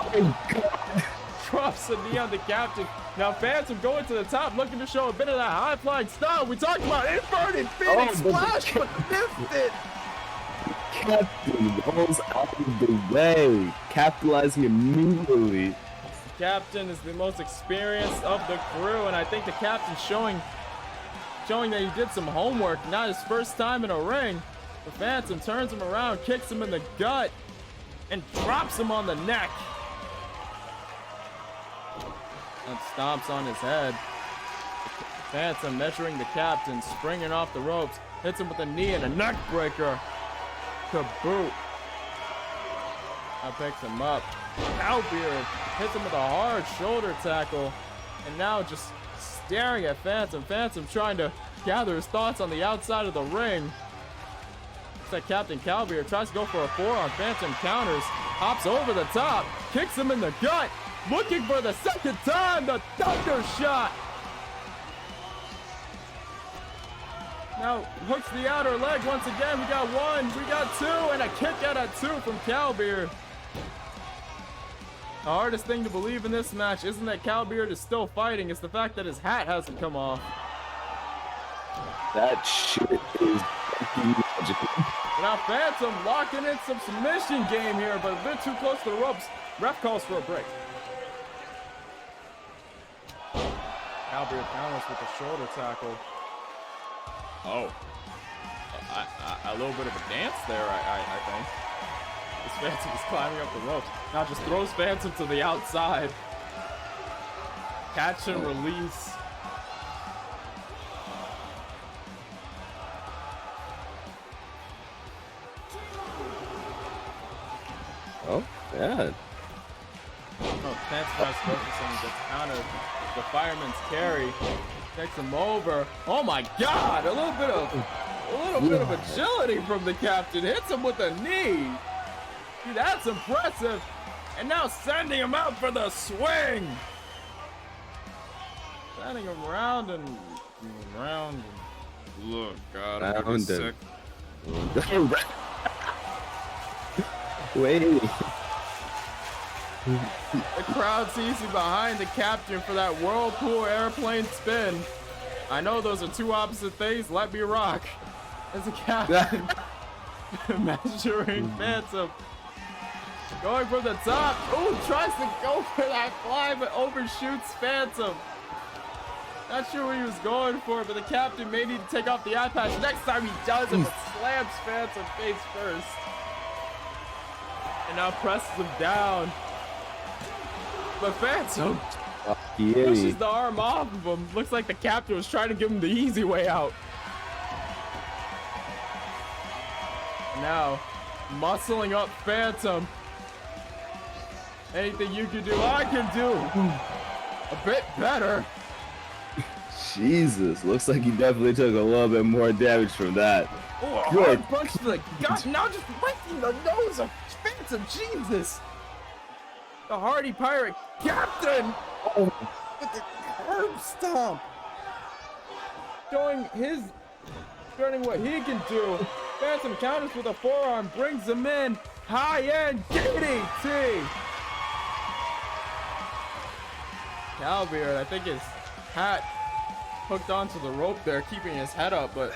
Oh God. drops a knee on the captain. Now Phantom going to the top, looking to show a bit of that high-flying style. We talked about inverted Phoenix splash, but missed it. Captain rolls out of the way, capitalizing immediately. Captain is the most experienced of the crew, and I think the captain showing that he did some homework. Not his first time in a ring. The Phantom turns him around, kicks him in the gut, and drops him on the neck. And stomps on his head. Phantom measuring the captain, springing off the ropes, hits him with a knee and a neck breaker to boot. Now picks him up. Cowbeard hits him with a hard shoulder tackle, and now just staring at Phantom. Phantom trying to gather his thoughts on the outside of the ring. Looks like Captain Cowbeard tries to go for a forearm. Phantom counters, hops over the top, kicks him in the gut, looking for the second time, the thunder shot. Now hooks the outer leg once again. We got 1, we got 2, and a kick out at 2 from Cowbeard. The hardest thing to believe in this match isn't that Cowbeard is still fighting, it's the fact that his hat hasn't come off. That shit is fucking magical. Now Phantom locking in some submission game here, but a bit too close to the ropes. Ref calls for a break. Cowbeard counters with a shoulder tackle. Oh, a little bit of a dance there, I think. This Phantom is climbing up the ropes. Now just throws Phantom to the outside. Catch and release. Oh, yeah. Oh, Phantom tries to focus on the counter. The fireman's carry. Takes him over. Oh my God! A little bit of agility from the captain. Hits him with a knee. Dude, that's impressive. And now sending him out for the swing. Sending him round and round. And... Look, God, I'm getting sick. Wait. The crowd's easy behind the captain for that whirlpool airplane spin. I know those are two opposite things. Let me rock. As a captain, measuring Phantom. Going from the top. Ooh, tries to go for that fly, but overshoots Phantom. Not sure what he was going for, but the captain may need to take off the eye patch. Next time he does it, but slams Phantom face first. And now presses him down. But Phantom pushes the arm off of him. Looks like the captain was trying to give him the easy way out. Now, muscling up Phantom. Anything you can do, I can do. A bit better. Jesus, looks like he definitely took a little bit more damage from that. Oh, a Good. hard punch to the gut. Now just right in the nose of Phantom. Jesus. The hardy pirate captain. Oh. With the curb stomp. Showing what he can do. Phantom counters with a forearm, brings him in. High-end DDT. Calbeard, I think his hat hooked onto the rope there, keeping his head up, but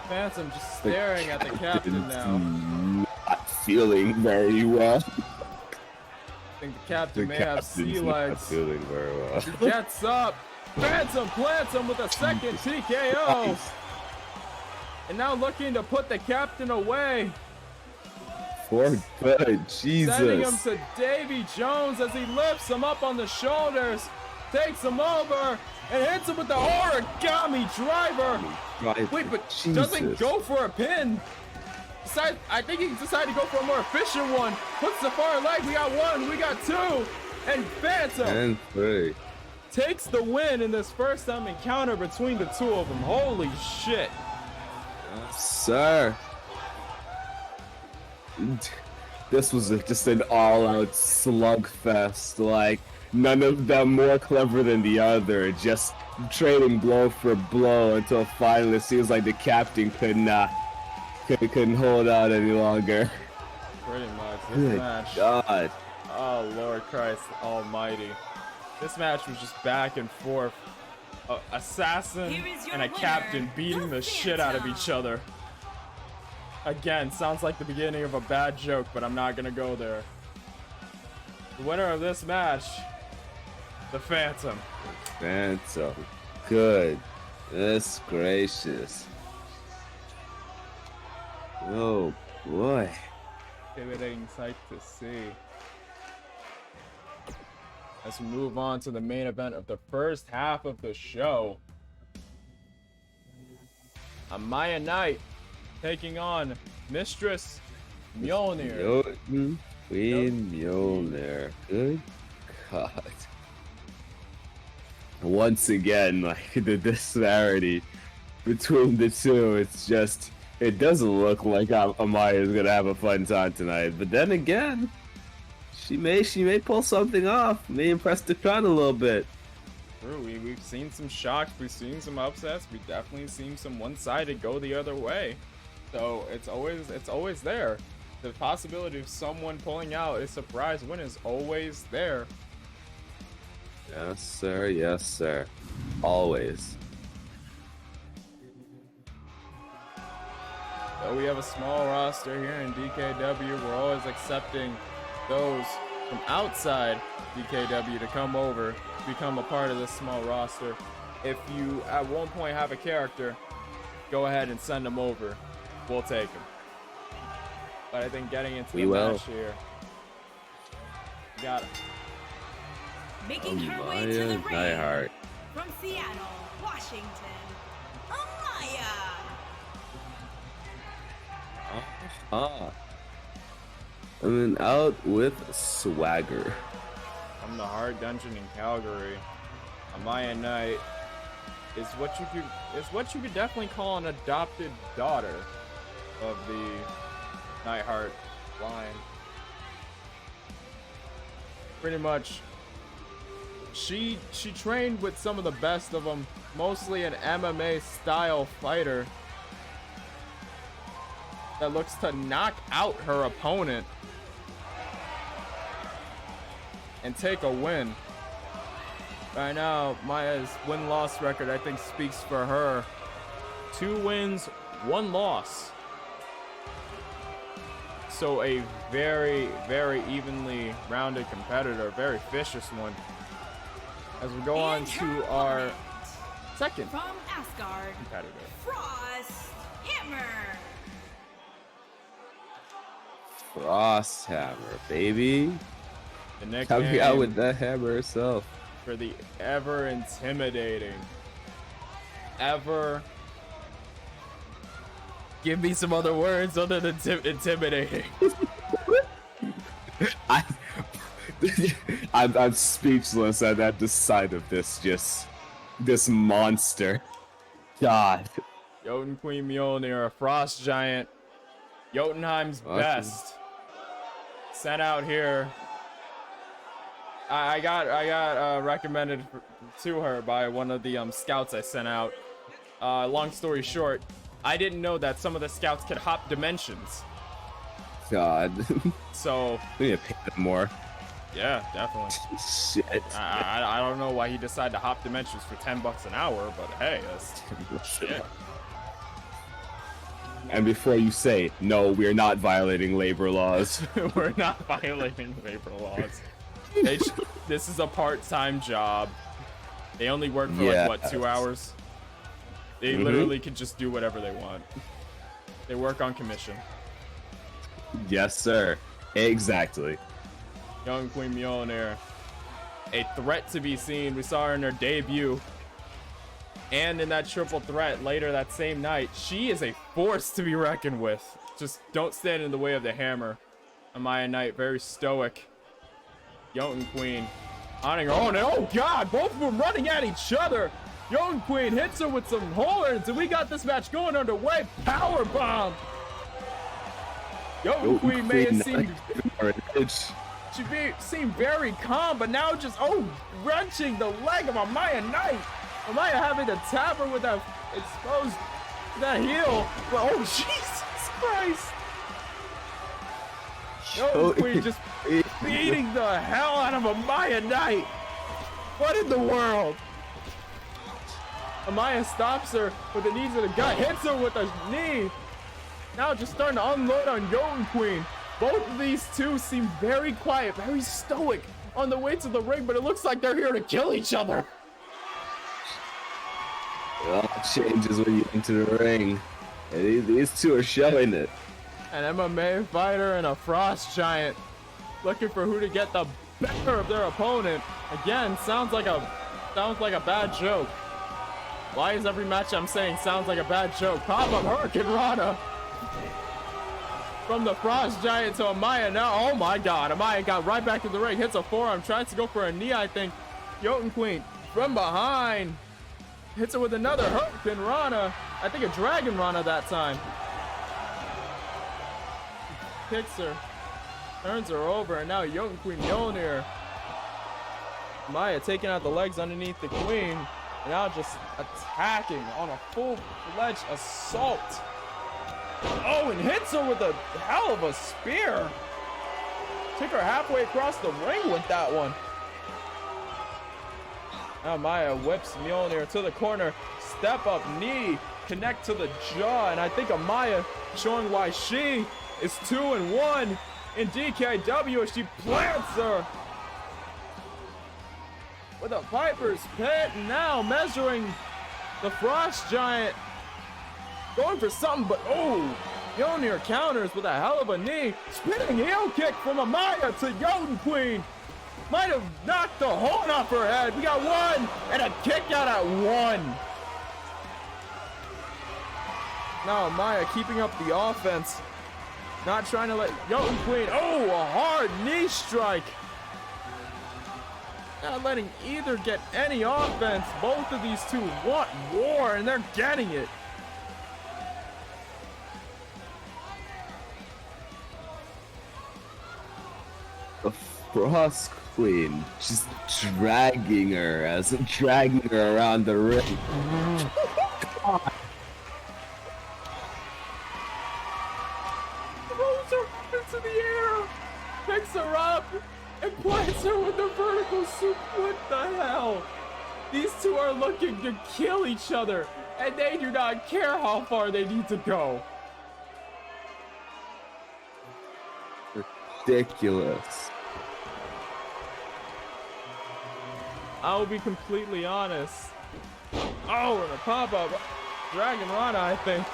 Phantom just staring at the captain now. Not feeling very well. I think the captain may have sea legs. Not feeling very well. He gets up. Phantom plants him with a second TKO. Nice. And now looking to put the captain away. For good, Jesus. Sending him to Davy Jones as he lifts him up on the shoulders, takes him over, and hits him with the origami driver. Wait, but doesn't go for a pin. I think he decided to go for a more efficient one. Puts the far leg. We got one, we got two. And Phantom And 3. takes the win in this first time encounter between the two of them. Holy shit. Sir. This was just an all-out slugfest. Like, none of them more clever than the other. Just trading blow for blow until finally it seems like the captain couldn't hold out any longer. Pretty much. This Good match. God. Oh, Lord Christ Almighty. This match was just back and forth. Assassin and a captain beating the shit out of each other. Again, sounds like the beginning of a bad joke, but I'm not gonna go there. The winner of this match, the Phantom. Phantom. Goodness gracious. Oh boy. Riveting sight to see. Let's move on to the main event of the first half of the show. Amaya Knight taking on Mistress Mjolnir. Queen Mjolnir. Good God. Once again, like the disparity between the two, it's just, it doesn't look like Amaya is gonna have a fun time tonight. But then again, she may pull something off. May impress the crowd a little bit. True, we've seen some shocks, we've seen some upsets, we've definitely seen some one-sided go the other way. So it's always there. The possibility of someone pulling out a surprise win is always there. Yes, sir. Yes, sir. Always. Though we have a small roster here in DKW, we're always accepting those from outside DKW to come over, become a part of this small roster. If you at one point have a character, go ahead and send them over. We'll take them. But I think getting into the match here, got it. Making her way to the ring Neihart. from Seattle, Washington, Amaya. Coming out with swagger. From the hard dungeon in Calgary, Amaya Knight is what you could definitely call an adopted daughter of the Neihart line. Pretty much, she trained with some of the best of them, mostly an MMA style fighter that looks to knock out her opponent and take a win. Right now, Maya's win-loss record, I think, speaks for her. 2 wins, 1 loss. So a very, very evenly rounded competitor, very vicious one. As we go on to our second from Asgard, competitor. Frost Hammer. Frosthammer, baby. The Coming out nickname with the hammer herself. for the ever intimidating, ever. Give me some other words other than intimidating. I'm speechless at the sight of this monster. God. Jotun Queen Mjolnir, a frost giant. Jotunheim's Awesome. best. Sent out here. I got recommended to her by one of the scouts I sent out. Long story short, I didn't know that some of the scouts could hop dimensions. God. So We need to pay them more. yeah, definitely. Shit. I don't know why he decided to hop dimensions for $10 an hour, but hey, that's yeah. And before you say, no, we're not violating labor laws. We're not violating labor laws. This is a part-time job. They only work for like what, 2 hours? They literally could just do whatever they want. They work on commission. Yes, sir. Exactly. Young Queen Mjolnir, a threat to be seen. We saw her in her debut. And in that triple threat later that same night, she is a force to be reckoned with. Just don't stand in the way of the hammer. Amaya Knight, very stoic. Jotun Queen on her own. And oh god, both of them running at each other. Jotun Queen hits her with some horns, and we got this match going underway. Power bomb. Jotun Queen may have seemed seemed very calm, but now just wrenching the leg of Amaya Knight. Amaya having to tap her with that exposed that heel. But oh Jesus Christ! Jotun Queen just beating the hell out of Amaya Knight. What in the world? Amaya stops her with a knee to the gut, hits her with a knee. Now just starting to unload on Jotun Queen. Both of these two seem very quiet, very stoic on the way to the ring, but it looks like they're here to kill each other. It all changes when you enter the ring. And these two are showing it. An MMA fighter and a frost giant looking for who to get the better of their opponent. Again, sounds like a bad joke. Why is every match I'm saying sounds like a bad joke? Pop-up Hurricane Rana from the frost giant to Amaya now. Oh my god, Amaya got right back in the ring, hits a forearm, tries to go for a knee, I think. Jotun Queen from behind hits her with another Hurricane Rana. I think a Dragon Rana that time. Kicks her, turns her over, and now Jotun Queen Mjolnir. Amaya taking out the legs underneath the queen. And now just attacking on a full-fledged assault. Oh, and hits her with a hell of a spear. Took her halfway across the ring with that one. Now Maya whips Mjolnir to the corner. Step up knee. Connect to the jaw. And I think Amaya showing why she is 2-1 in DKW as she plants her with a Viper's Pit. And now measuring the Frost Giant. Going for something, but oh, Mjolnir counters with a hell of a knee. Spinning heel kick from Amaya to Jotun Queen. Might have knocked the horn off her head. We got one and a kick out at one. Now Amaya keeping up the offense. Not trying to let Jotun Queen, oh, a hard knee strike. Not letting either get any offense. Both of these two want war, and they're getting it. The Frost Queen just dragging her around the ring. God. Throws her into the air, picks her up, and plants her with the vertical soup. What the hell? These two are looking to kill each other, and they do not care how far they need to go. Ridiculous. I will be completely honest. Oh, and a pop-up. Dragon Rana, I think.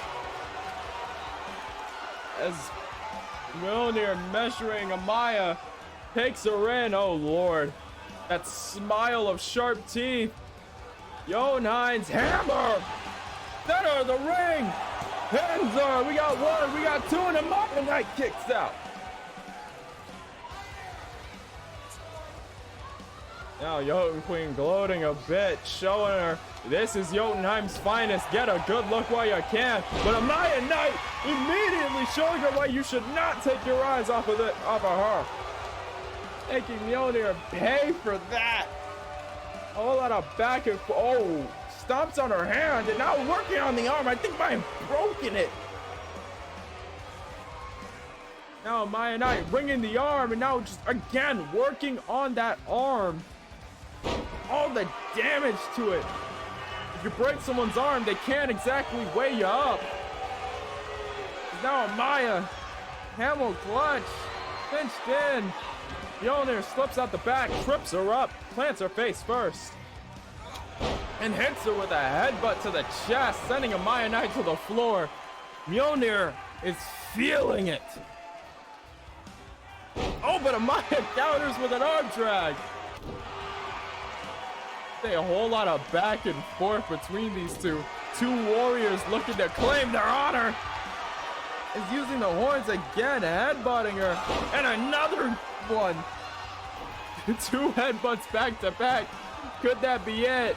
As Mjolnir measuring Amaya takes her in. Oh, Lord. That smile of sharp teeth. Jotunheim's hammer. Center of the ring. Hands are. We got one. We got two. And Amaya Knight kicks out. Now Jotun Queen gloating a bit, showing her this is Jotunheim's finest. Get a good look while you can. But Amaya Knight immediately showing her why you should not take your eyes off of her. Making Mjolnir pay for that. A whole lot of back and forth. Oh, stomps on her hand and now working on the arm. I think I have broken it. Now Amaya Knight bringing the arm and now just again working on that arm. All the damage to it. If you break someone's arm, they can't exactly weigh you up. Now Amaya, Hamel clutch, pinched in. Mjolnir slips out the back, trips her up, plants her face first, and hits her with a headbutt to the chest, sending Amaya Knight to the floor. Mjolnir is feeling it. Oh, but Amaya counters with an arm drag. A whole lot of back and forth between these two. Two warriors looking to claim their honor. Is using the horns again, headbutting her. And another one. Two headbutts back to back. Could that be it?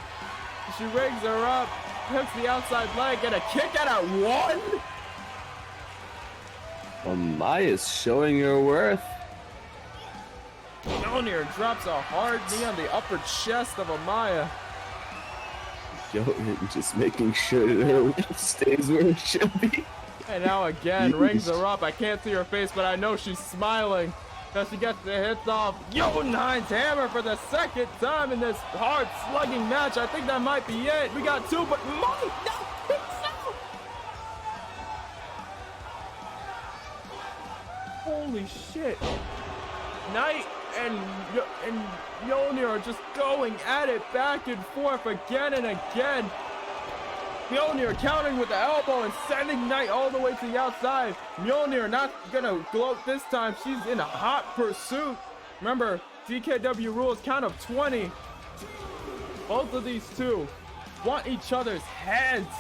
She rings her up, hooks the outside leg, and a kick out at one. Amaya's showing her worth. Mjolnir drops a hard knee on the upper chest of Amaya. Jotun just making sure that her weight stays where it should be. And now again, rings her up. I can't see her face, but I know she's smiling. Now she gets the hits off. Jotunheim's hammer for the second time in this hard slugging match. I think that might be it. We got two, but Mike, no, holy shit. Knight and Mjolnir are just going at it back and forth again and again. Mjolnir countering with the elbow and sending Knight all the way to the outside. Mjolnir not gonna gloat this time. She's in a hot pursuit. Remember, DKW rules count of 20. Both of these two want each other's heads,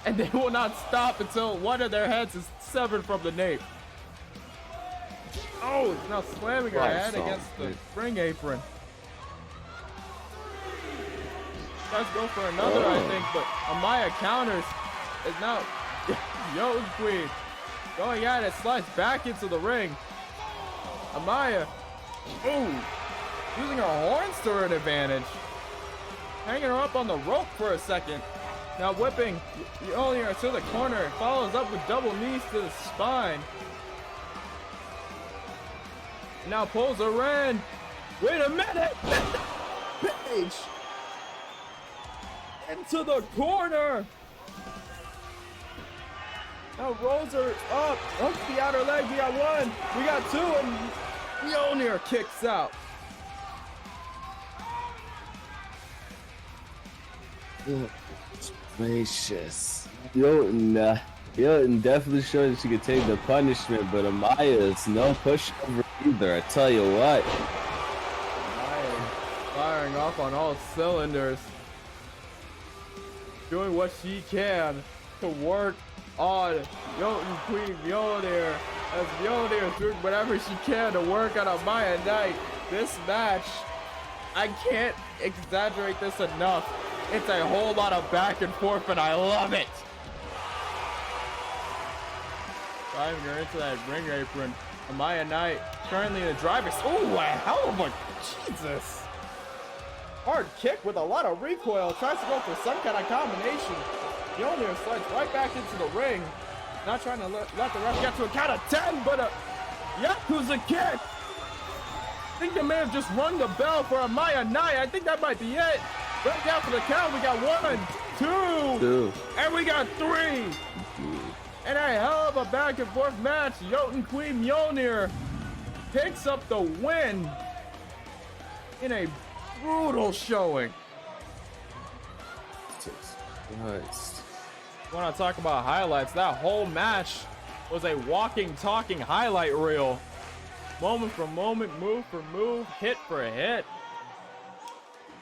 and they will not stop until one of their heads is severed from the nape. Oh, it's now slamming her head against the ring apron. Does go for another, I think, but Amaya counters. Is now Jotun Queen going at it, slides back into the ring. Amaya, using her horns to her advantage. Hanging her up on the rope for a second. Now whipping Mjolnir to the corner, follows up with double knees to the spine. Now pulls her in. Wait a minute! Page! Into the corner! Now rolls her up, hooks the outer leg. We got one, we got two, and Mjolnir kicks out. Goodness gracious. Jotun definitely showed that she could take the punishment, but Amaya is no pushover either, I tell you what. Amaya firing off on all cylinders. Doing what she can to work on Jotun Queen Mjolnir. As Mjolnir is doing whatever she can to work on Amaya Knight. This match, I can't exaggerate this enough. It's a whole lot of back and forth, and I love it. Driving her into that ring apron. Amaya Knight currently in the driver's. Oh, a hell of a Jesus. Hard kick with a lot of recoil. Tries to go for some kind of combination. Mjolnir slides right back into the ring. Not trying to let the ref get to a count of 10, but a Yakuza kick. I think they may have just rung the bell for Amaya Knight. I think that might be it. Right down for the count. We got 1, 2, and we got 3. And a hell of a back and forth match. Jotun Queen Mjolnir picks up the win in a brutal showing. Jesus Christ. Want to talk about highlights? That whole match was a walking, talking highlight reel. Moment for moment, move for move, hit for hit.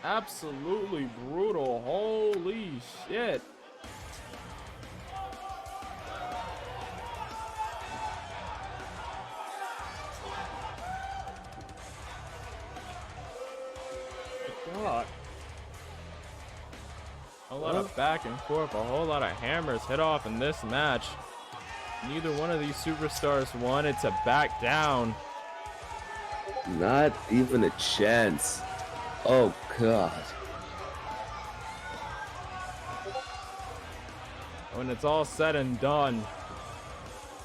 Absolutely brutal. Holy shit. God. A lot of back and forth, a whole lot of hammers hit off in this match. Neither one of these superstars wanted to back down. Not even a chance. Oh God. When it's all said and done,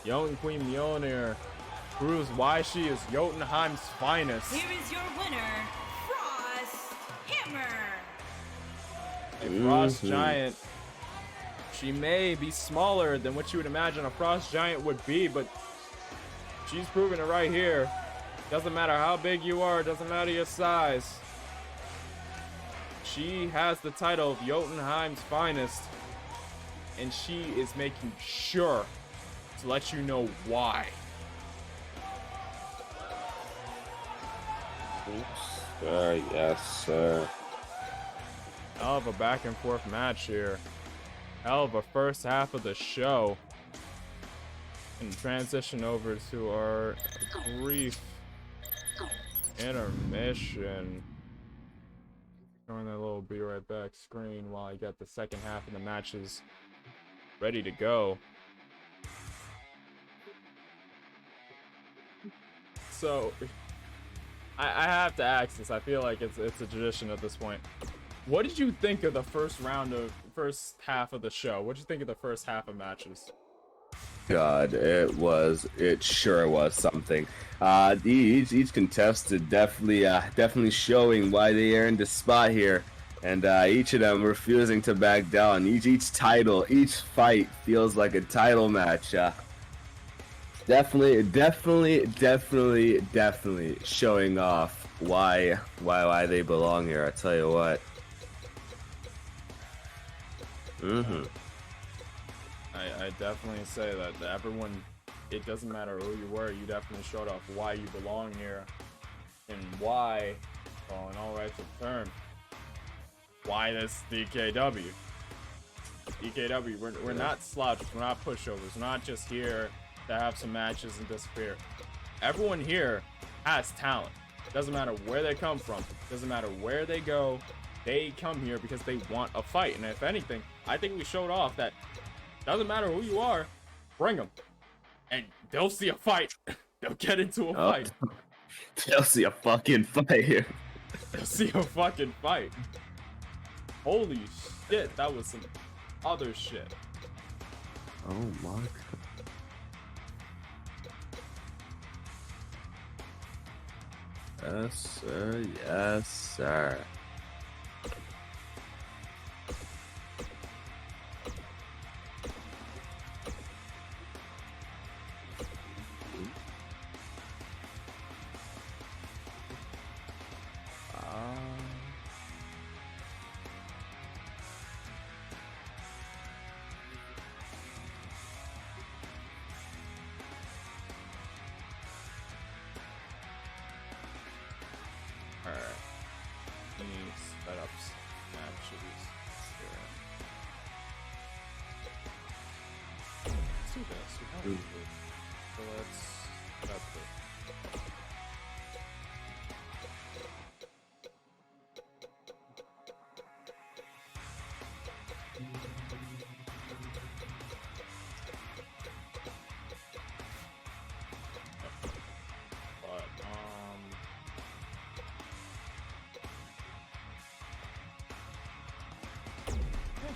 Jotun Queen Mjolnir proves why she is Jotunheim's finest. Here is your winner, Frost Hammer. A frost giant. She may be smaller than what you would imagine a frost giant would be, but she's proving it right here. Doesn't matter how big you are, doesn't matter your size. She has the title of Jotunheim's finest, and she is making sure to let you know why. Yes, sir. Hell of a back and forth match here. Hell of a first half of the show. And transition over to our brief intermission. Showing that little be right back screen while I get the second half of the matches ready to go. So I have to ask this. I feel like it's a tradition at this point. What did you think of the first half of the show? What did you think of the first half of matches? God, it sure was something. Each contestant definitely showing why they earned a spot here, and each of them refusing to back down. Each fight feels like a title match. Definitely showing off why they belong here. I tell you what. I definitely say that everyone, it doesn't matter who you were, you definitely showed off why you belong here, and why, well, in all rights of term, why this DKW. DKW, we're not slouches, we're not pushovers, we're not just here to have some matches and disappear. Everyone here has talent. Doesn't matter where they come from, doesn't matter where they go, they come here because they want a fight. And if anything, I think we showed off that doesn't matter who you are, bring them, and they'll see a fight. They'll get into a fight. They'll see a fucking fight here. They'll see a fucking fight. Holy shit, that was some other shit. Oh my God. Yes, sir. Yes, sir.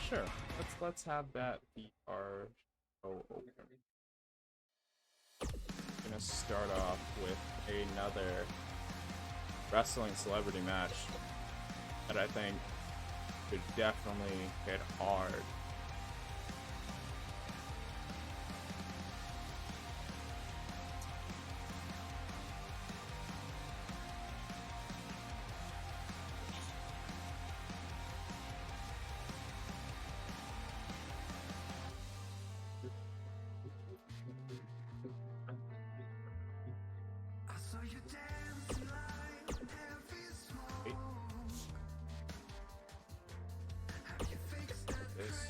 Sure. Let's have that be our show opener. I'm gonna start off with another wrestling celebrity match that I think Could definitely hit hard. This.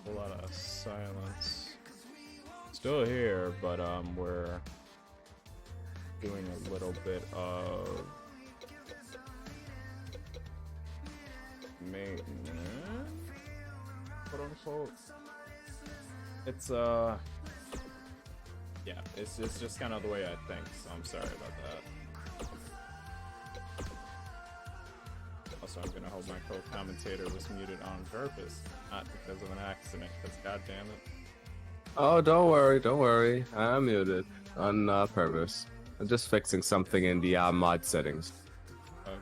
A lot of silence. Still here, but we're doing a little bit of maintenance, quote unquote. It's yeah, it's just kind of the way I think, so I'm sorry about that. Also, I'm gonna hope my co-commentator was muted on purpose, not because of an accident, because goddamn it. Oh, don't worry. I'm muted on purpose. I'm just fixing something in the mod settings. Okay.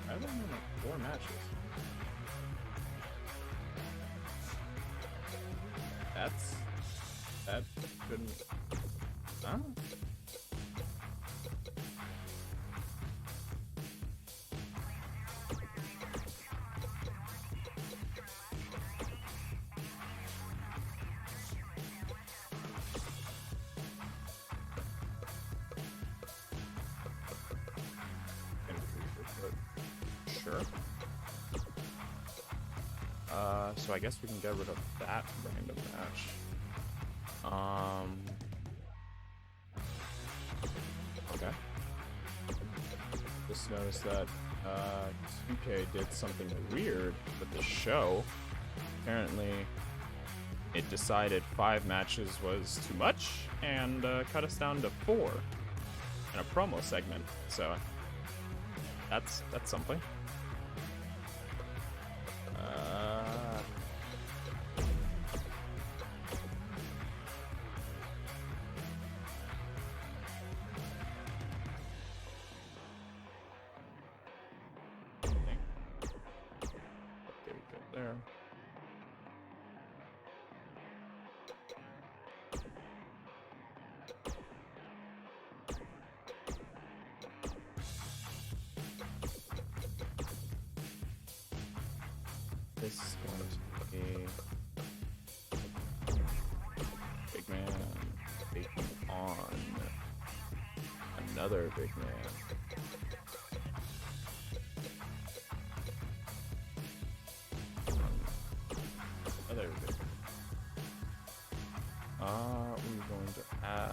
I've been in like 4 matches. That shouldn't. Huh? Sure. So I guess we can get rid of that random match. Okay. Just noticed that 2K did something weird with the show. Apparently, it decided 5 matches was too much and cut us down to 4 in a promo segment. So that's something. another big man. Another big man. Are we going to have...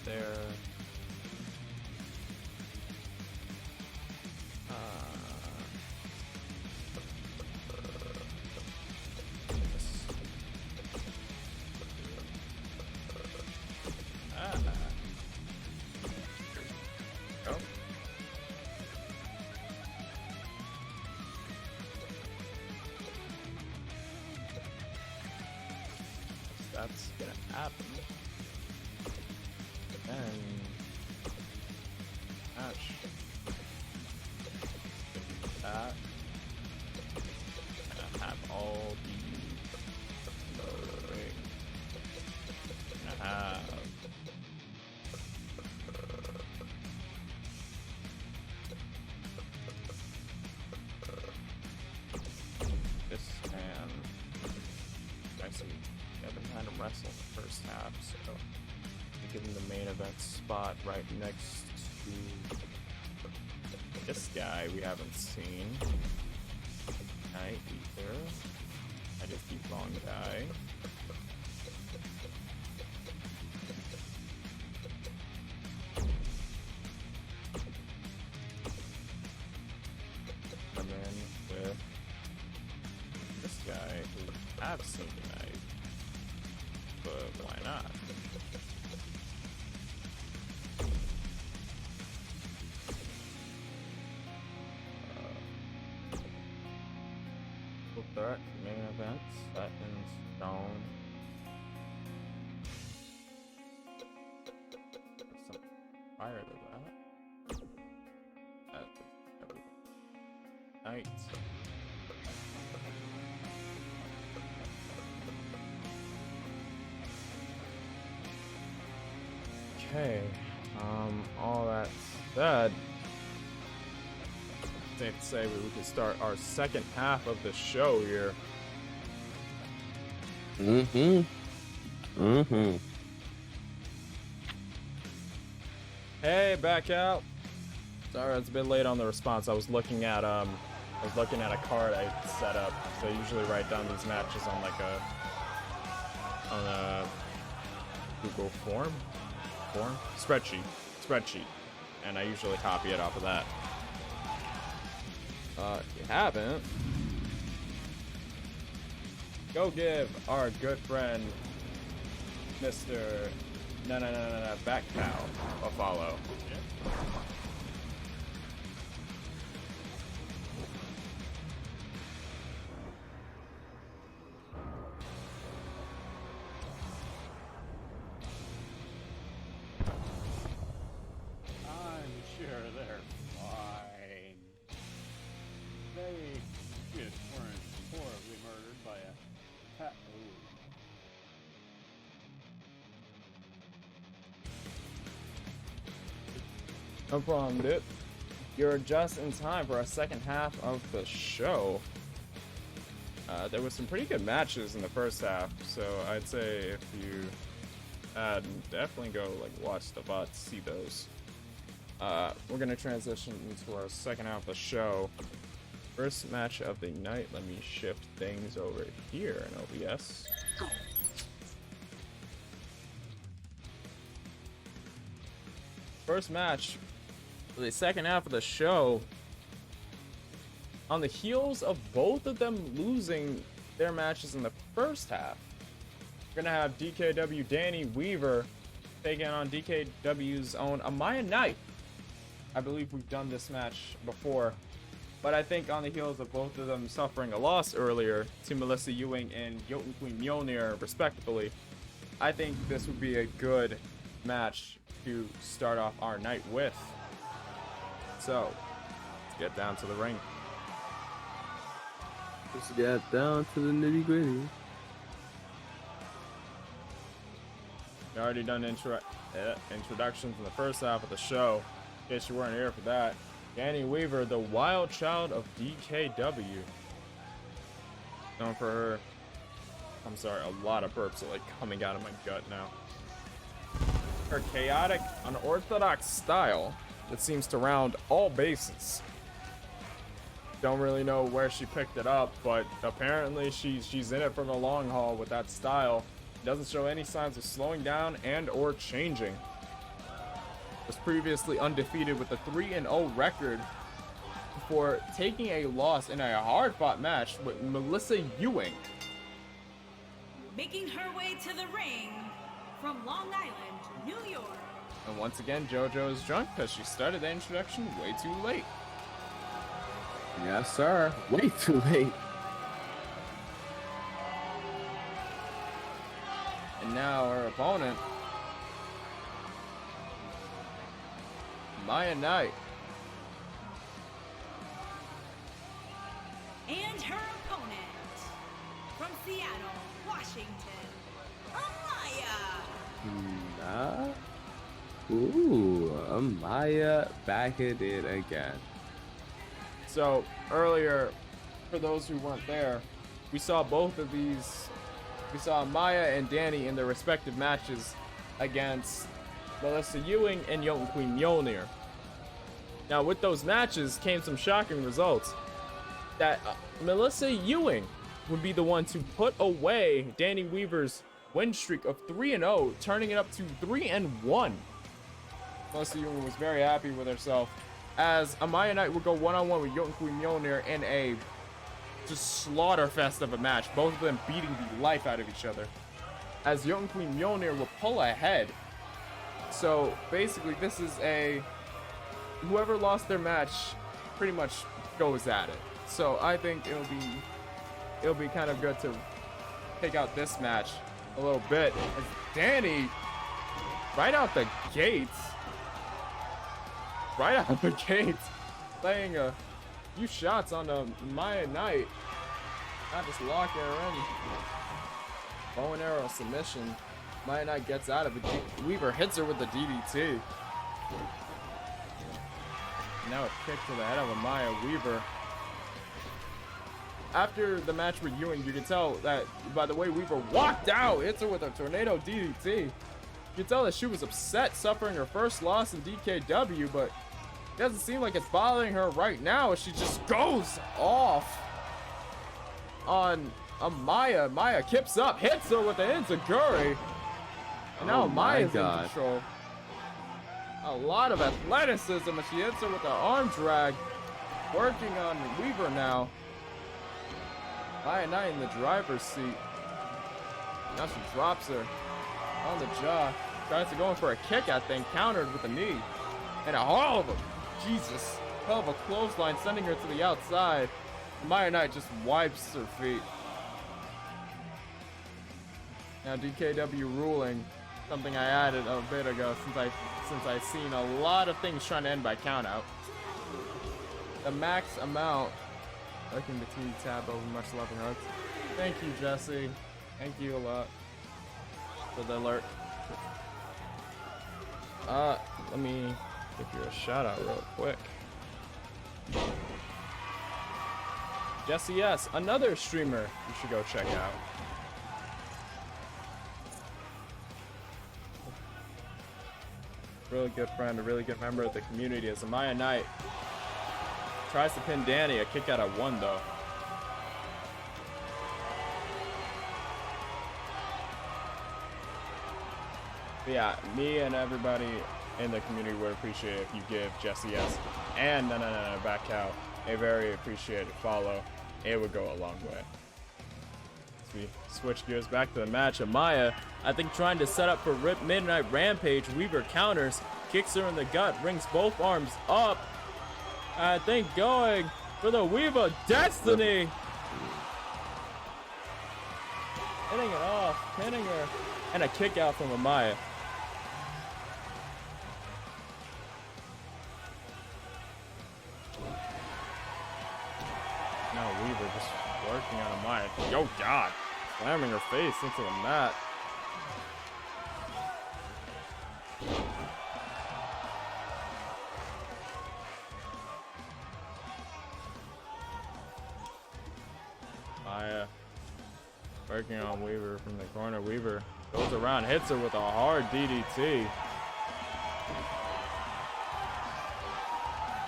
there. Go. That's gonna happen. And match that. Gonna have all the ring. Gonna have this man. I see. Haven't had him wrestle in the first half, so give him the main event spot right next to this guy we haven't seen tonight either. I just keep wrong guy. Come in with this guy who I've seen tonight, but why not? Threat main event set in stone. Some prior to that. Night. Okay. All that said, safe to say we could start our second half of the show here. Hey, back out. Sorry, it's a bit late on the response. I was looking at a card I set up. So I usually write down these matches on like a Google spreadsheet, and I usually copy it off of that. If you haven't, go give our good friend Mr. Back Cow a follow. I'm sure they're fine. They just weren't horribly murdered by a cat. No problem, dude. You're just in time for our second half of the show. There was some pretty good matches in the first half, so I'd say if you definitely go like watch the VOD to see those. We're gonna transition into our second half of the show. First match of the night. Let me shift things over here in OBS. First match for the second half of the show. On the heels of both of them losing their matches in the first half, we're gonna have DKW Danny Weaver taking on DKW's own Amaya Knight. I believe we've done this match before, but I think on the heels of both of them suffering a loss earlier to Melissa Ewing and Jotun Queen Mjolnir, respectively, I think this would be a good match to start off our night with. So, let's get down to the ring. Let's get down to the nitty gritty. We already done introductions in the first half of the show. In case you weren't here for that, Danny Weaver, the wild child of DKW. Known for her, I'm sorry, a lot of burps are like coming out of my gut now. Her chaotic, unorthodox style that seems to round all bases. Don't really know where she picked it up, but apparently she's in it for the long haul with that style. Doesn't show any signs of slowing down and or changing. Was previously undefeated with a 3-0 record before taking a loss in a hard-fought match with Melissa Ewing. Making her way to the ring from Long Island, New York. And once again, JoJo is drunk because she started the introduction way too late. Yes, sir. Way too late. And now her opponent, Maya Knight. And her opponent from Seattle, Washington, Amaya. Ooh, Amaya back at it again. So earlier, for those who weren't there, we saw both of these. We saw Maya and Danny in their respective matches against Melissa Ewing and Jotun Queen Mjolnir. Now, with those matches came some shocking results. That Melissa Ewing would be the one to put away Danny Weaver's win streak of 3-0, turning it up to 3-1. Melissa Ewing was very happy with herself, as Amaya Knight would go one-on-one with Jotun Queen Mjolnir in a just slaughter fest of a match, both of them beating the life out of each other, as Jotun Queen Mjolnir will pull ahead. So basically this is a whoever lost their match pretty much goes at it. So I think it'll be kind of good to pick out this match a little bit, as Danny right out the gates laying a few shots on the Maya Knight. Not just locking her in. Bow and arrow submission. Maya Knight gets out of it. Weaver hits her with the DDT. Now a kick to the head of Amaya Weaver. After the match with Ewing, you can tell that by the way Weaver walked out, hits her with a tornado DDT. You can tell that she was upset, suffering her first loss in DKW, but it doesn't seem like it's bothering her right now as she just goes off on Amaya. Maya kips up, hits her with the enziguri. And now Maya's in control. A lot of athleticism, and she hits her with the arm drag. Working on Weaver now. Maya Knight in the driver's seat. Now she drops her on the jaw. Tries to go in for a kick, I think. Countered with a knee. And a hell of a, Jesus, hell of a clothesline, sending her to the outside. Maya Knight just wipes her feet. Now DKW ruling, something I added a bit ago since I've seen a lot of things trying to end by countout. The max amount. Looking between tab over much love and hugs. Thank you, Jesse. Thank you a lot for the alert. Let me give you a shout out real quick. Jesse S, another streamer you should go check out. Really good friend, a really good member of the community is Amaya Knight. Tries to pin Danny, a kick out of one though. But yeah, me and everybody in the community would appreciate it if you give Jesse S and back out a very appreciated follow. It would go a long way. As we switch gears back to the match, Amaya, I think trying to set up for Midnight Rampage. Weaver counters, kicks her in the gut, brings both arms up. I think going for the Weaver Destiny. hitting it off, pinning her, and a kick out from Amaya. Now Weaver just working on Amaya. Yo, God, slamming her face into the mat. Amaya working on Weaver from the corner. Weaver goes around, hits her with a hard DDT.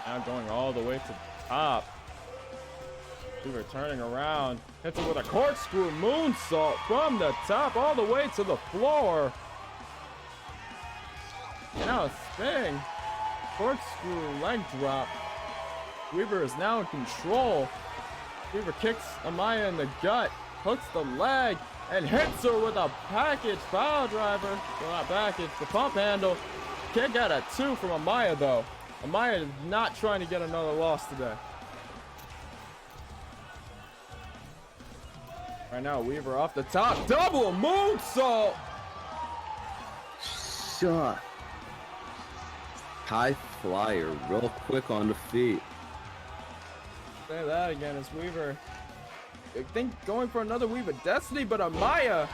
Now going all the way to the top. Weaver turning around, hits her with a corkscrew moonsault from the top all the way to the floor. Now a spinning corkscrew leg drop. Weaver is now in control. Weaver kicks Amaya in the gut, hooks the leg, and hits her with a package pile driver. Well, not package, the pump handle. Kick out at 2 from Amaya, though. Amaya is not trying to get another loss today. Right now, Weaver off the top. Double moonsault! Shot. High flyer, real quick on the feet. Say that again, it's Weaver. I think going for another Weave of Destiny, but Amaya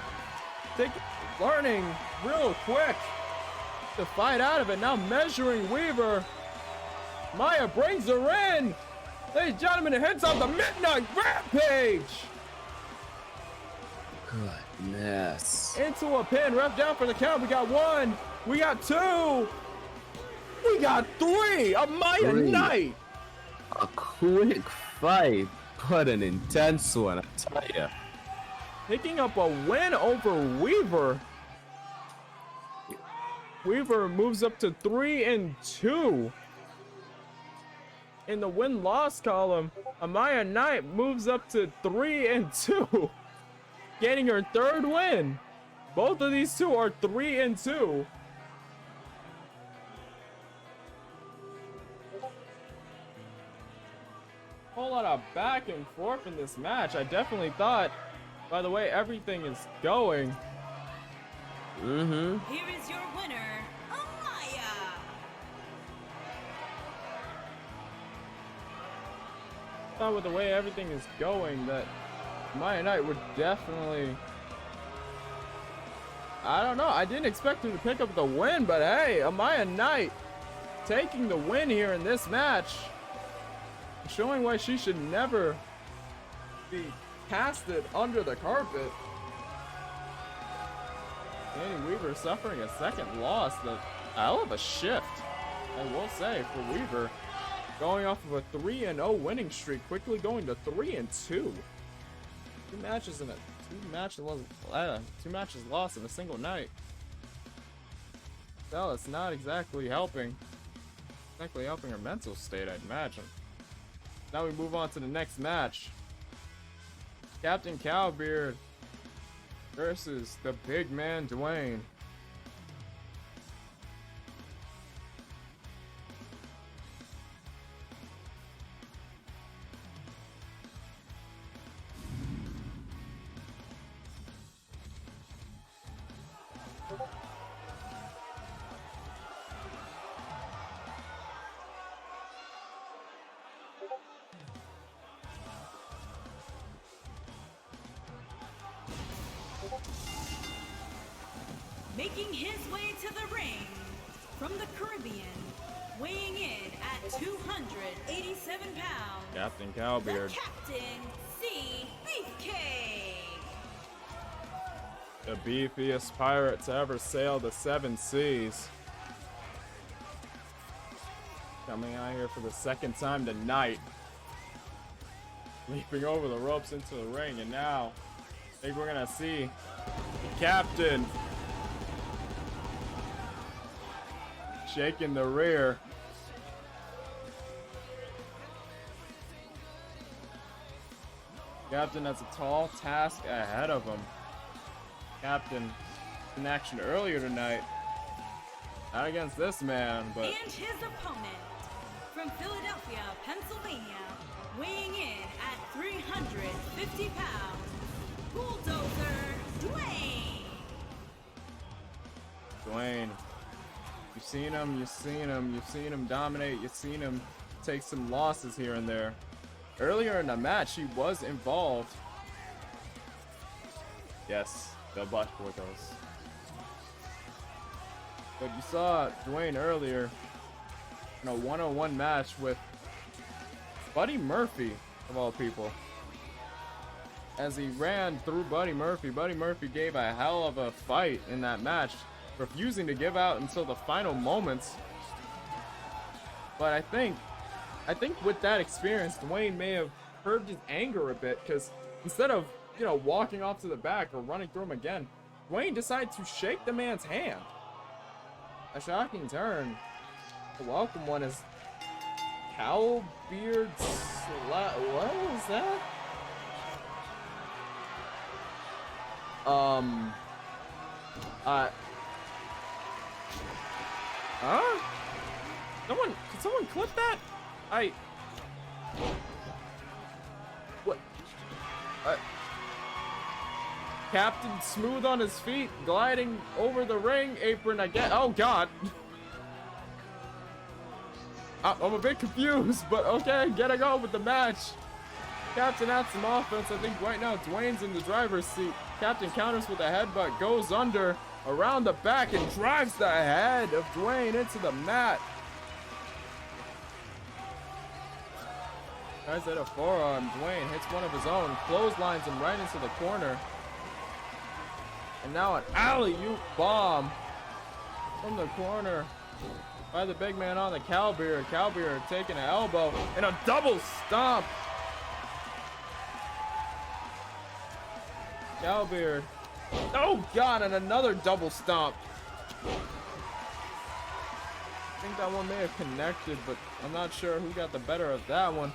learning real quick to fight out of it. Now measuring Weaver. Maya brings her in. Ladies and gentlemen, it hits on the Midnight Rampage. Goodness. Into a pin, ref down for the count. We got 1, we got 2, we got 3. Amaya 3. Knight. A quick fight, but an intense one, I tell ya. Picking up a win over Weaver. Weaver moves up to 3-2. In the win-loss column, Amaya Knight moves up to 3-2. Getting her 3rd win. Both of these two are 3-2. Whole lot of back and forth in this match. I definitely thought, by the way everything is going. Here is your winner, Amaya. Thought with the way everything is going that Amaya Knight would definitely, I don't know, I didn't expect her to pick up the win, but hey, Amaya Knight taking the win here in this match, showing why she should never be casted under the carpet. Danny Weaver suffering a 2nd loss. The hell of a shift, I will say, for Weaver. Going off of a 3-0 winning streak, quickly going to 3-2. 2 matches in a 2 matches lost in a single night. Well, it's not exactly helping. Exactly helping her mental state, I'd imagine. Now we move on to the next match. Captain Cowbeard versus the big man Dwayne. Making his way to the ring from the Caribbean, weighing in at 287 pounds, Captain Cowbeard. the Captain C. Beefcake. The beefiest pirate to ever sail the 7 seas. Coming out here for the 2nd time tonight. Leaping over the ropes into the ring, and now I think we're gonna see the captain shaking the rear. Captain has a tall task ahead of him. Captain in action earlier tonight. Not against this man, but And his opponent from Philadelphia, Pennsylvania, weighing in at 350 pounds, Bulldozer Dwayne. Dwayne. You've seen him, you've seen him, you've seen him dominate, you've seen him take some losses here and there. Earlier in the match, he was involved. Yes, the butch for those. But you saw Dwayne earlier in a one-on-one match with Buddy Murphy, of all people. As he ran through Buddy Murphy gave a hell of a fight in that match, refusing to give out until the final moments. But I think with that experience, Dwayne may have curbed his anger a bit, because instead of, you know, walking off to the back or running through him again, Dwayne decided to shake the man's hand. A shocking turn. The welcome one is Cowbeard what was that? Could someone clip that? What? Captain smooth on his feet, gliding over the ring apron again. Oh God. I'm a bit confused, but okay, getting on with the match. Captain adds some offense. I think right now Dwayne's in the driver's seat. Captain counters with a headbutt, goes under, around the back, and drives the head of Dwayne into the mat. Tries at a forearm. Dwayne hits one of his own, clotheslines him right into the corner. And now an alley-oop bomb from the corner by the big man on the Cowbeard. Cowbeard taking an elbow and a double stomp. Cowbeard. Oh God, and another double stomp. I think that one may have connected, but I'm not sure who got the better of that one.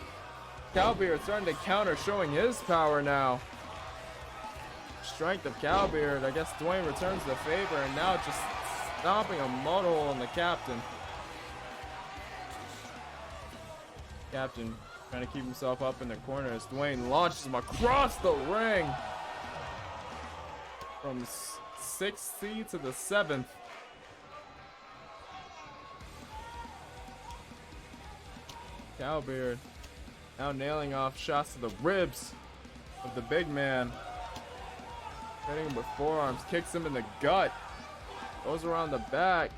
Cowbeard starting to counter, showing his power now. Strength of Cowbeard. I guess Dwayne returns the favor, and now just stomping a mud hole on the captain. Captain trying to keep himself up in the corner as Dwayne launches him across the ring from 6th seed to the 7th. Cowbeard now nailing off shots to the ribs of the big man. Hitting him with forearms, kicks him in the gut, goes around the back,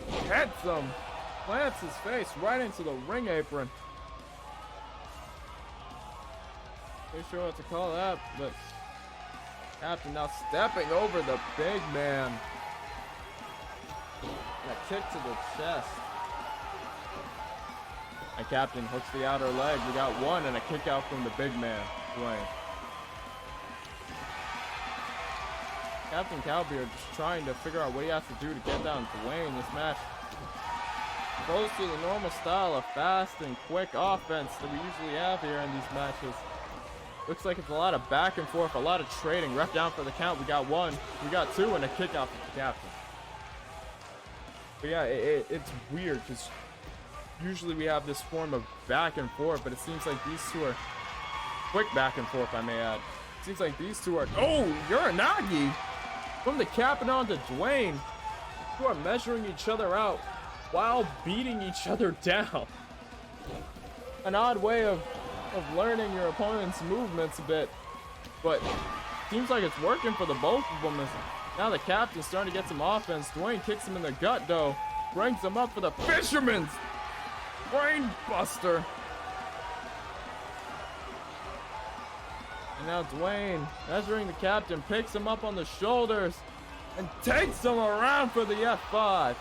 hits him, plants his face right into the ring apron. Not sure what to call that, but Captain now stepping over the big man. And a kick to the chest. And Captain hooks the outer leg. We got one and a kick out from the big man, Dwayne. Captain Cowbeard just trying to figure out what he has to do to get down Dwayne. This match goes to the normal style of fast and quick offense that we usually have here in these matches. Looks like it's a lot of back and forth, a lot of trading. Ref down for the count. We got one, we got two, and a kick out from the captain. But yeah, it's weird because usually we have this form of back and forth, but it seems like these two are quick back and forth, I may add. It seems like these two are, oh, Uranagi from the captain onto Dwayne, who are measuring each other out while beating each other down. An odd way of learning your opponent's movements a bit, but seems like it's working for the both of them. As now the captain's starting to get some offense. Dwayne kicks him in the gut though, brings him up for the fisherman's brain buster. And now Dwayne, measuring the captain, picks him up on the shoulders and takes him around for the F5.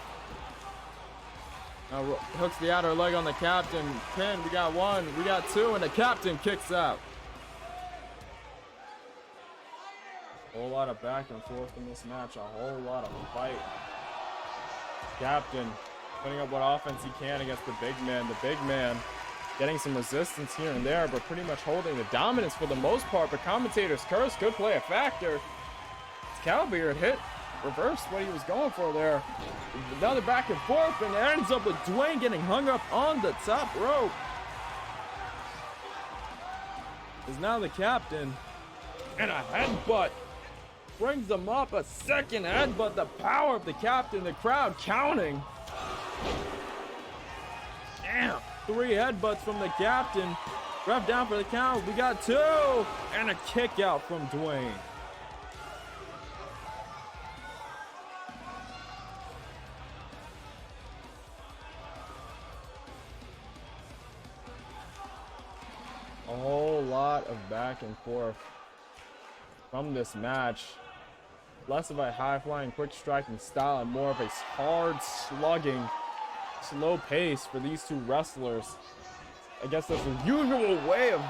Now hooks the outer leg on the captain. Pin, we got one, we got two, and the captain kicks out. A whole lot of back and forth in this match, a whole lot of fight. Captain putting up what offense he can against the big man. The big man getting some resistance here and there, but pretty much holding the dominance for the most part. But commentator's curse could play a factor. Cowbeard hit, reversed what he was going for there. Another back and forth, and it ends up with Dwayne getting hung up on the top rope. Is now the captain And a headbutt brings them up. A second headbutt. The power of the captain. The crowd counting. Damn. 3 headbutts from the captain. Ref down for the count. We got 2. And a kick out from Dwayne. A whole lot of back and forth from this match. Less of a high-flying, quick striking style and more of a hard slugging, slow pace for these 2 wrestlers. I guess that's the usual way of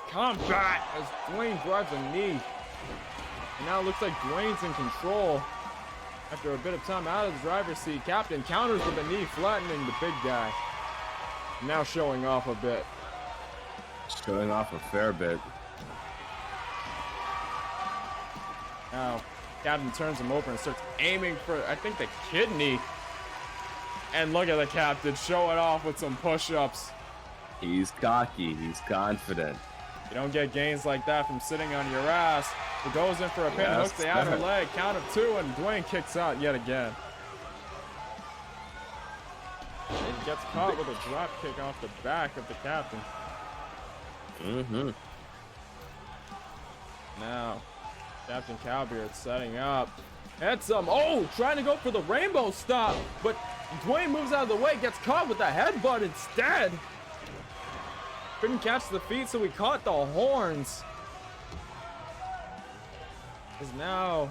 combat as Dwayne drives a knee. And now it looks like Dwayne's in control. After a bit of time out of the driver's seat, Captain counters with a knee, flattening the big guy. Now showing off a bit. Showing off a fair bit. Now, Captain turns him over and starts aiming for, I think, the kidney. And look at the Captain showing off with some push-ups. He's cocky. He's confident. You don't get gains like that from sitting on your ass. He goes in for a pin, Yes, hooks the outer leg, count of 2, and Dwayne kicks out yet again. And gets caught with a drop kick off the back of the Captain. Mm-hmm. Now, Captain Cowbeard setting up. And some, trying to go for the rainbow stop, but Dwayne moves out of the way, gets caught with a headbutt instead. Couldn't catch the feet, so he caught the horns. Is now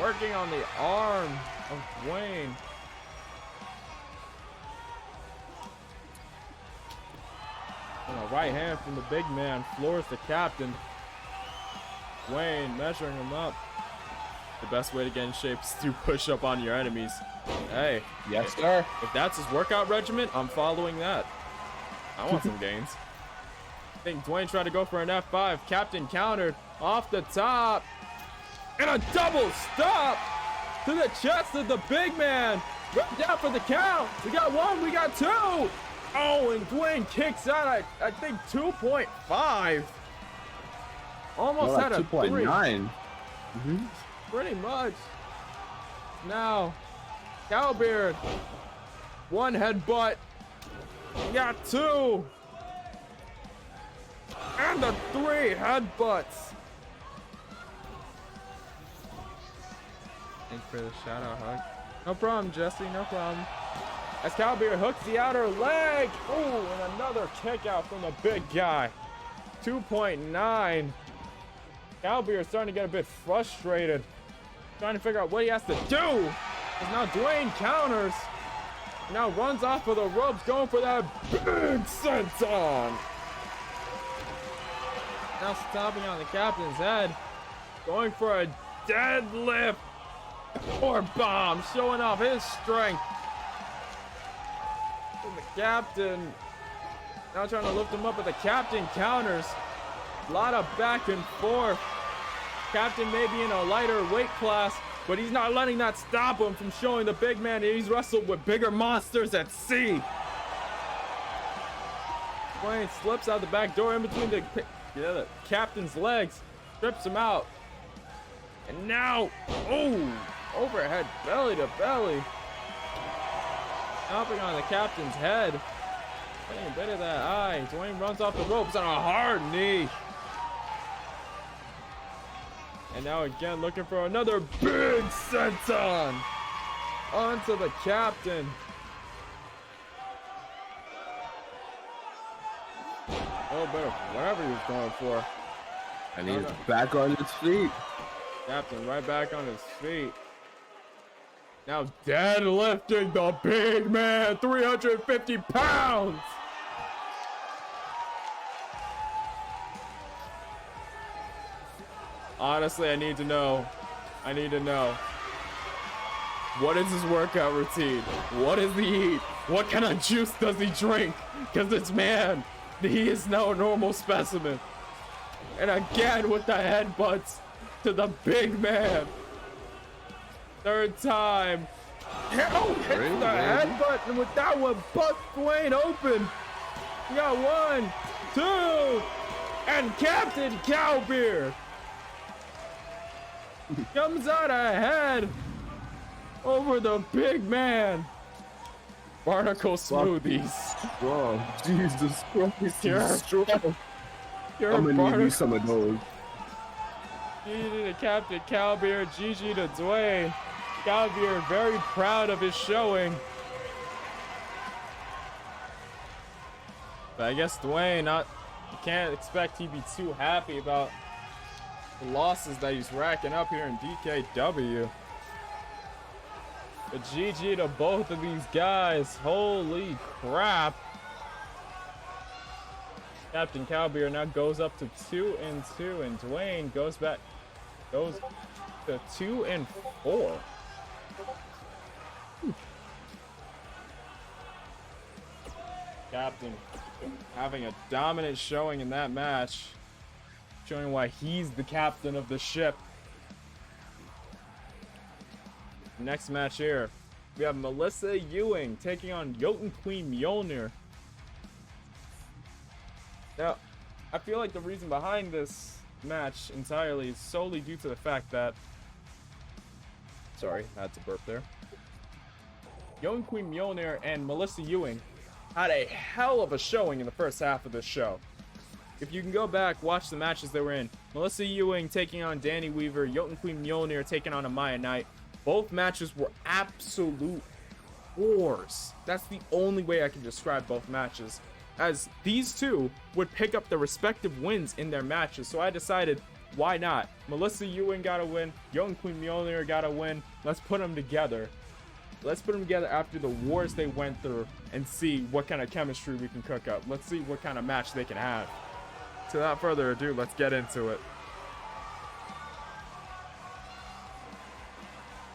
working on the arm of Dwayne. And a right hand from the big man floors the Captain. Dwayne measuring him up. The best way to get in shape is to push up on your enemies. Hey. Yes, sir. If that's his workout regimen, I'm following that. I want some gains. I think Dwayne tried to go for an F5. Captain countered off the top. And a double stop to the chest of the big man. Right down for the count. We got 1, we got 2. Oh, and Dwayne kicks out at, I think, 2.5. Almost had a 3. 2.9. Pretty much. Now, Cowbeard. 1 headbutt. We got 2. And the 3 headbutts. Thanks for the shout out, Hug. No problem, Jesse, no problem. As Cowbeard hooks the outer leg. Ooh, and another kick out from the big guy. 2.9. Cowbeard starting to get a bit frustrated. Trying to figure out what he has to do. As now Dwayne counters. Now runs off of the ropes, going for that big senton. Now stomping on the Captain's head. Going for a deadlift. Or bomb, showing off his strength. And the Captain now trying to lift him up, but the Captain counters. A lot of back and forth. Captain may be in a lighter weight class, but he's not letting that stop him from showing the big man that he's wrestled with bigger monsters at sea. Dwayne slips out the back door in between the Captain's legs, trips him out. And now, overhead belly to belly. Stomping on the Captain's head. Getting a bit of that eye. Dwayne runs off the ropes on a hard knee. And now again looking for another big senton onto the Captain. A little bit of whatever he was going for. And he's back on his feet. Captain right back on his feet. Now deadlifting the big man, 350 pounds. Honestly, I need to know. What is his workout routine? What does he eat? What kind of juice does he drink? Because this man, he is no normal specimen. And again with the headbutts to the big man. 3rd time. Hits the headbutt, and with that one, busts Dwayne open. You got 1, 2, And Captain Cowbeard comes out ahead over the big man. Barnacle Smoothies. Strong. Jesus Christ, You're- he's strong. You're I'm gonna need Barnacle. you some of those. GG to Captain Cowbeard, GG to Dwayne. Cowbeard very proud of his showing. But I guess Dwayne, you can't expect he'd be too happy about the losses that he's racking up here in DKW. But GG to both of these guys. Holy crap. Captain Cowbeard now goes up to 2-2, and Dwayne goes to 2-4. Captain having a dominant showing in that match, showing why he's the captain of the ship. Next match here, we have Melissa Ewing taking on Jotun Queen Mjolnir. Now, I feel like the reason behind this match entirely is solely due to the fact that... Sorry, I had to burp there. Jotun Queen Mjolnir and Melissa Ewing had a hell of a showing in the first half of this show. If you can go back, watch the matches they were in. Melissa Ewing taking on Danny Weaver, Jotun Queen Mjolnir taking on Amaya Knight. Both matches were absolute wars. That's the only way I can describe both matches, as these two would pick up the respective wins in their matches. So I decided, why not? Melissa Ewing got a win, Jotun Queen Mjolnir got a win. Let's put them together. Let's put them together after the wars they went through and see what kind of chemistry we can cook up. Let's see what kind of match they can have. So without further ado, let's get into it.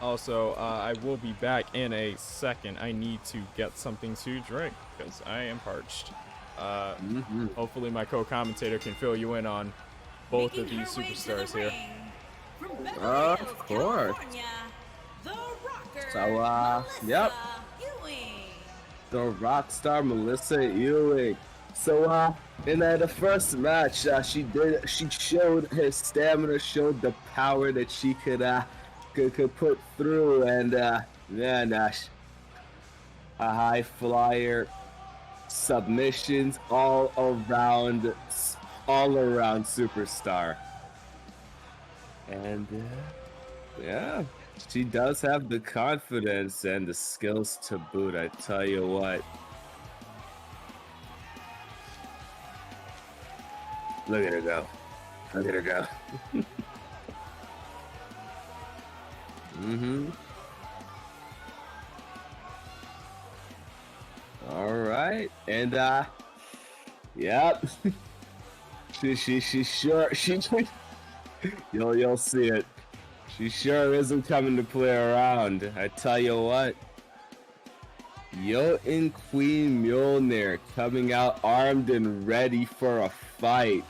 Also, I will be back in a second. I need to get something to drink because I am parched. Hopefully my co-commentator can fill you in on both of Making these her way to superstars the here. ring, from Beverly Of Hills, course. California, the rocker, So, Melissa yep. Ewing. The rock star Melissa Ewing. So, in the first match, she showed her stamina, showed the power that she could put through, and man, a high flyer, submissions, all around superstar. And yeah, she does have the confidence and the skills to boot, I tell you what. Look at her go. Look at her go. All right, and yep. she sure you'll see it. She sure isn't coming to play around. I tell you what. Jotun Queen Mjolnir coming out armed and ready for a fight.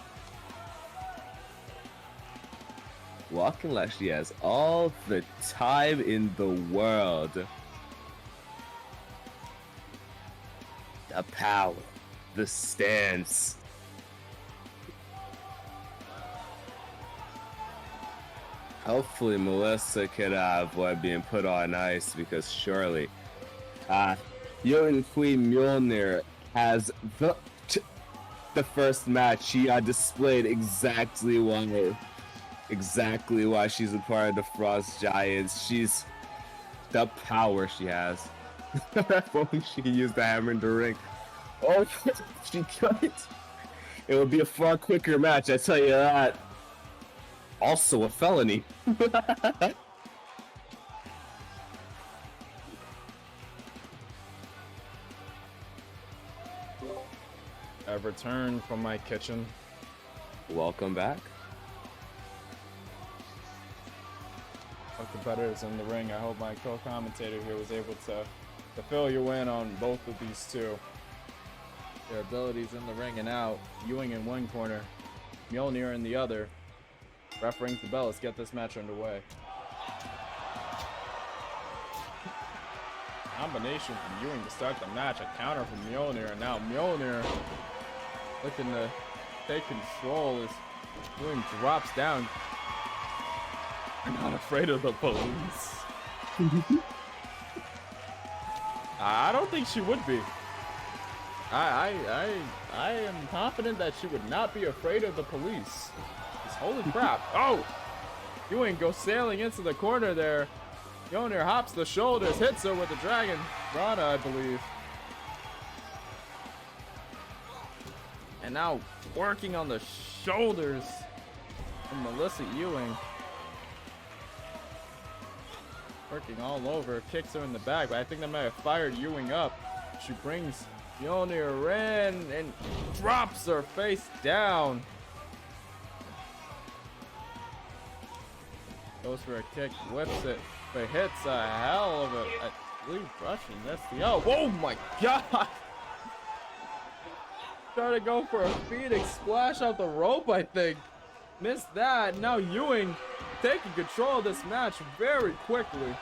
Walking like she has all the time in the world. The power, the stance. Hopefully Melissa could avoid being put on ice, because surely Jotun Queen Mjolnir has the first match. She displayed exactly why she's a part of the Frost Giants. She's the power she has. If only she could use the hammer in the ring. Oh, she could. It would be a far quicker match, I tell you that. Also a felony. I've returned from my kitchen. Welcome back. Of competitors in the ring. I hope my co-commentator here was able to fill you in on both of these two. Their abilities in the ring and out. Ewing in one corner, Mjolnir in the other. Ref rings the bell. Let's get this match underway. Combination from Ewing to start the match. A counter from Mjolnir, and now Mjolnir looking to take control as Ewing drops down. I'm not afraid of the police. I don't think she would be. I am confident that she would not be afraid of the police. Just holy crap. Oh! Ewing goes sailing into the corner there. Mjolnir hops the shoulders, hits her with the dragon Rana, I believe. And now working on the shoulders of Melissa Ewing. Working all over, kicks her in the back, but I think that might have fired Ewing up. She brings Mjolnir in and drops her face down. Goes for a kick, whips it, but hits a hell of a, I believe, Russian. That's the, oh my god! Trying to go for a Phoenix splash off the rope, I think. Missed that. Now Ewing taking control of this match very quickly.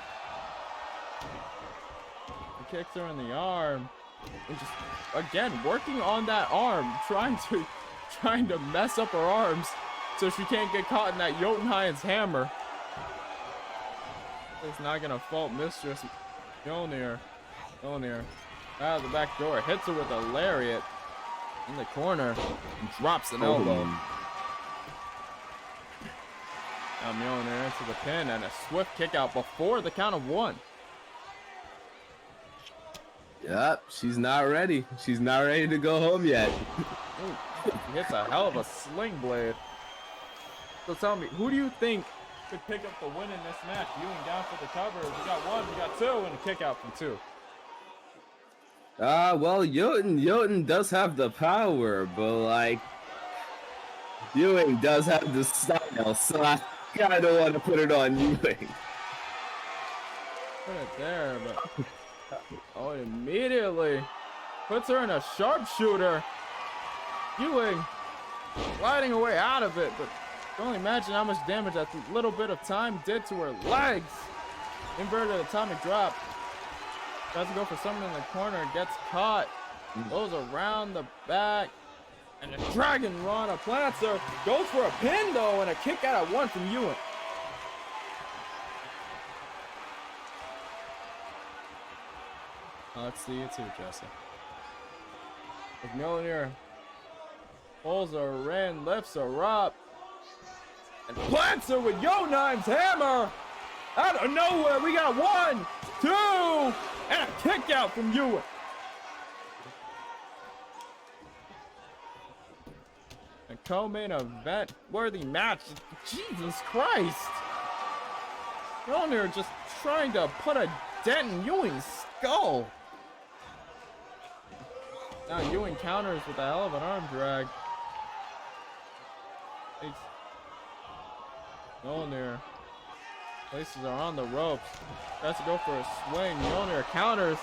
He kicks her in the arm. And just, again, working on that arm. Trying to mess up her arms so she can't get caught in that Jotunheim's hammer. It's not going to fault Mistress Mjolnir. Mjolnir out of the back door. Hits her with a lariat in the corner. And drops an elbow. Now Mjolnir into the pin and a swift kick out before the count of 1. Yep, she's not ready. She's not ready to go home yet. Ooh, he hits a hell of a sling blade. So tell me, who do you think could pick up the win in this match? Ewing down for the cover. We got 1, we got 2, and a kick out from 2. Well, Jotun does have the power, but like Ewing does have the style, so I kinda don't want to put it on Ewing. Put it there, but oh, it immediately puts her in a sharpshooter. Ewing gliding away out of it, but you can only imagine how much damage that little bit of time did to her legs. Inverted atomic drop. Tries to go for someone in the corner, gets caught, goes around the back, and a dragon Rana plants her. Goes for a pin though, and a kick out at 1 from Ewing. Let's see it too, Jesse. As Mjolnir pulls her in, lifts her up, and plants her with Jotunheim's hammer! Out of nowhere, we got 1, 2, and a kick out from Ewing. A co-main event worthy match. Jesus Christ! Mjolnir just trying to put a dent in Ewing's skull. Now Ewing counters with a hell of an arm drag. Mjolnir places her on the ropes. Tries to go for a swing. Mjolnir counters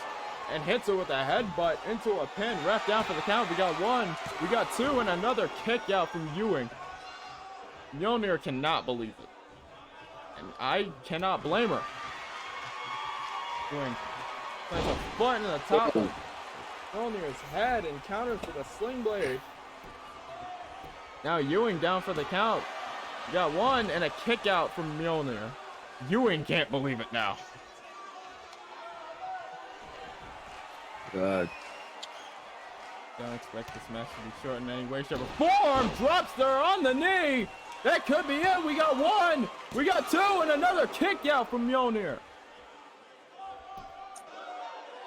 and hits her with a headbutt into a pin. Ref down for the count. We got 1, we got 2, and another kick out from Ewing. Mjolnir cannot believe it. And I cannot blame her. Ewing plants a foot in the top of Mjolnir's head and counters with a sling blade. Now Ewing down for the count. We got 1 and a kick out from Mjolnir. Ewing can't believe it now. God. Don't expect this match to be short in any way, shape, or form. Drops her on the knee. That could be it. We got 1, we got 2, and another kick out from Mjolnir.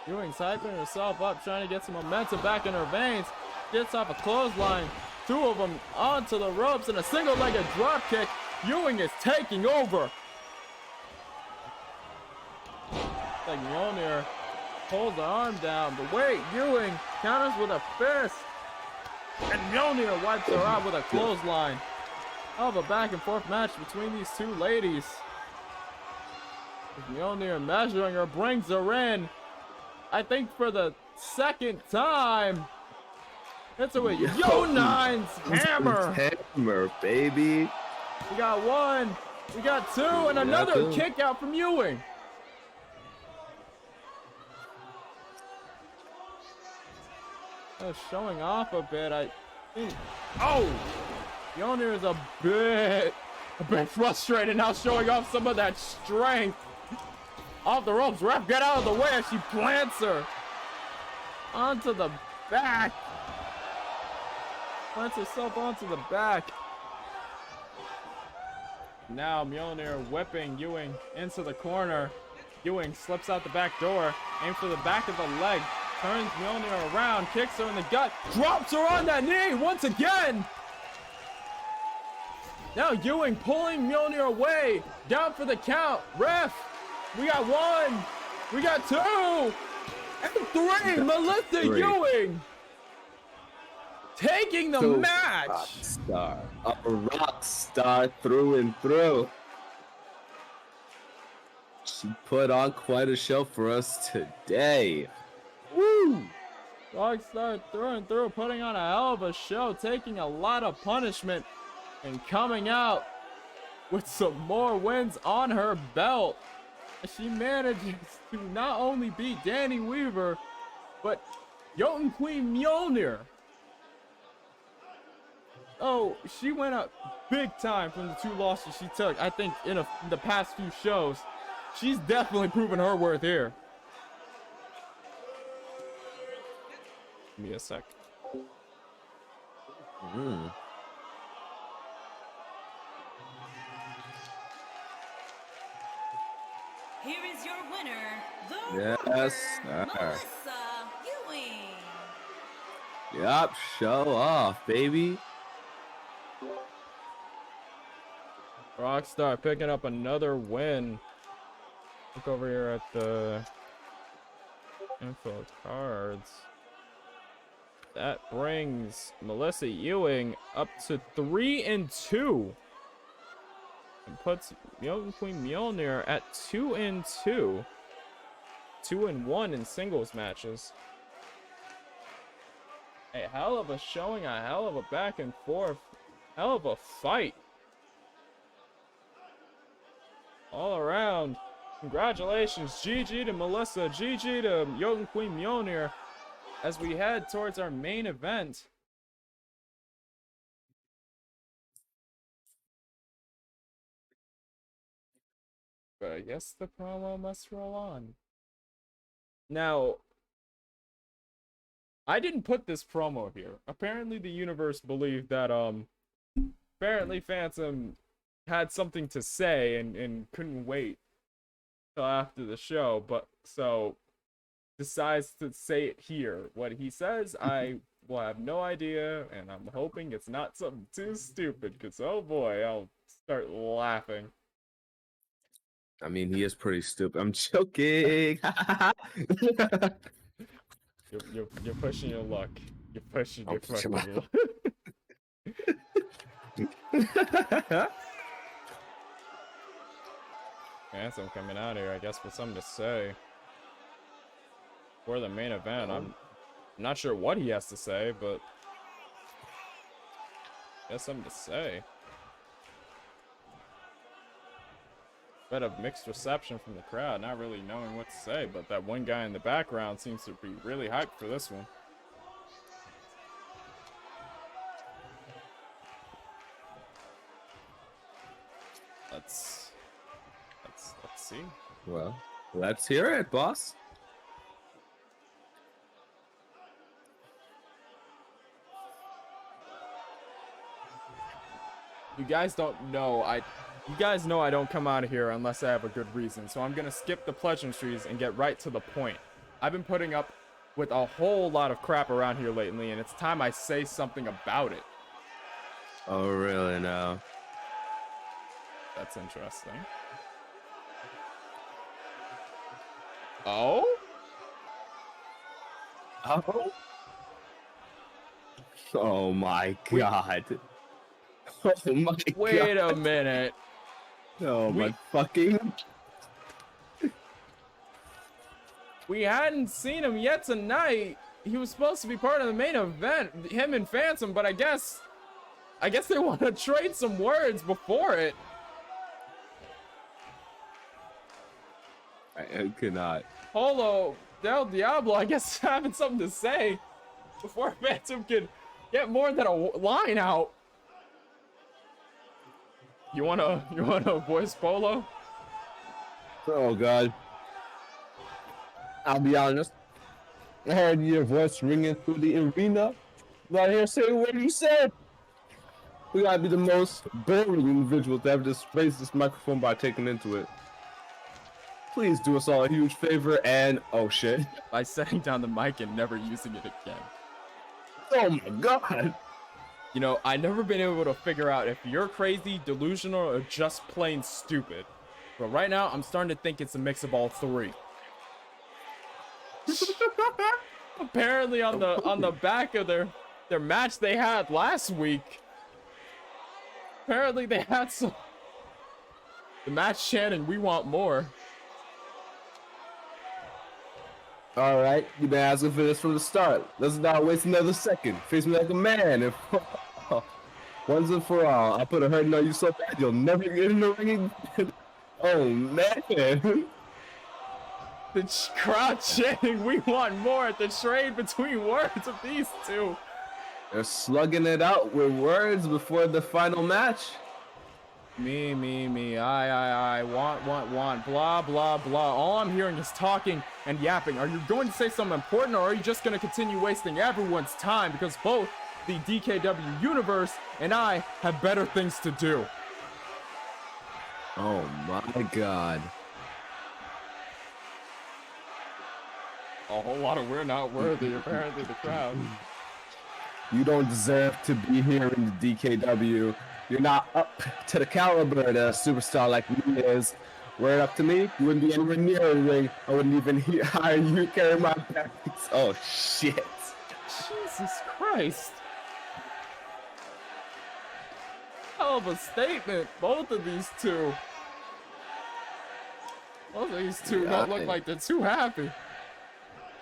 Ewing's hyping herself up, trying to get some momentum back in her veins. Gets off a clothesline. 2 of them onto the ropes and a single-legged drop kick. Ewing is taking over. Like Mjolnir pulls the arm down, but wait, Ewing counters with a fist. And Mjolnir wipes her out with a clothesline. Hell of a back and forth match between these 2 ladies. Mjolnir measuring her, brings her in. I think for the 2nd time. Hits her with Jotunheim's hammer. Hammer, baby. We got 1, we got 2, and another kick out from Ewing. Showing off a bit. I Oh! Mjolnir is a bit frustrated now, showing off some of that strength. Off the ropes, ref, get out of the way as she plants her onto the back. Plants herself onto the back. Now Mjolnir whipping Ewing into the corner. Ewing slips out the back door, aims for the back of the leg, turns Mjolnir around, kicks her in the gut, drops her on that knee once again. Now Ewing pulling Mjolnir away, down for the count. Ref, we got 1, we got 2, and 3. Melissa Ewing taking the match. A rock star through and through. She put on quite a show for us today. Woo! Rockstar through and through, putting on a hell of a show, taking a lot of punishment, and coming out with some more wins on her belt. She manages to not only beat Danny Weaver, but Jotun Queen Mjolnir. Oh, she went up big time from the 2 losses she took. I think in the past few shows, she's definitely proven her worth here. Give me a sec. Here is your winner, the Yes, Rover, sir. Melissa Ewing. Yup, show off, baby. Rockstar picking up another win. Look over here at the info cards. That brings Melissa Ewing up to 3-2. And puts Jotun Queen Mjolnir at 2-2. 2-1 in singles matches. A hell of a showing, a hell of a back and forth, hell of a fight. All around. Congratulations, GG to Melissa, GG to Jotun Queen Mjolnir as we head towards our main event. But I guess the promo must roll on. Now, I didn't put this promo here. Apparently the universe believed that, apparently Phantom had something to say and couldn't wait till after the show, but so decides to say it here. What he says, I will have no idea, and I'm hoping it's not something too stupid, because oh boy, I'll start laughing. I mean, he is pretty stupid. I'm joking. You're pushing your luck. You're pushing your fucking my luck. Phantom coming out here, I guess, with something to say. For the main event, I'm not sure what he has to say, but he has something to say. Bit of mixed reception from the crowd, not really knowing what to say, but that one guy in the background seems to be really hyped for this one. Let's see. Well, let's hear it, boss. You guys don't know, you guys know I don't come out of here unless I have a good reason, so I'm gonna skip the pleasantries and get right to the point. I've been putting up with a whole lot of crap around here lately, and it's time I say something about it. Oh, really? No. That's interesting. Oh? Oh? Oh my god. Oh my god. Wait a minute. Oh my fucking. We hadn't seen him yet tonight. He was supposed to be part of the main event, him and Phantom, but I guess they want to trade some words before it. I cannot. Holo Del Diablo, I guess, having something to say before Phantom can Get more than a line out. You wanna voice Polo? Oh God. I'll be honest. I heard your voice ringing through the arena. Right here saying what you said. We gotta be the most boring individuals to ever disgrace this microphone by taking into it. Please do us all a huge favor and oh shit. By setting down the mic and never using it again. Oh my God. You know, I've never been able to figure out if you're crazy, delusional, or just plain stupid. But right now, I'm starting to think it's a mix of all three. Apparently, on the back of their match they had last week, apparently they had some. The match chanting, "We want more." All right, you've been asking for this from the start. Let's not waste another second. Face me like a man. If once and for all, I put a hurting on you so bad you'll never get in the ring again. Oh man. The crowd chanting, "We want more" at the trade between words of these two. They're slugging it out with words before the final match. Me, I, want, blah, blah, blah. All I'm hearing is talking and yapping. Are you going to say something important, or are you just going to continue wasting everyone's time? Because both the DKW universe and I have better things to do. Oh my God. A whole lot of "we're not worthy," apparently, the crowd. You don't deserve to be here in the DKW. You're not up to the caliber that a superstar like me is. Were it up to me, you wouldn't be anywhere near a ring. I wouldn't even hire you to carry my bags. Oh shit. Jesus Christ. Hell of a statement, both of these two. Both of these two don't look like they're too happy.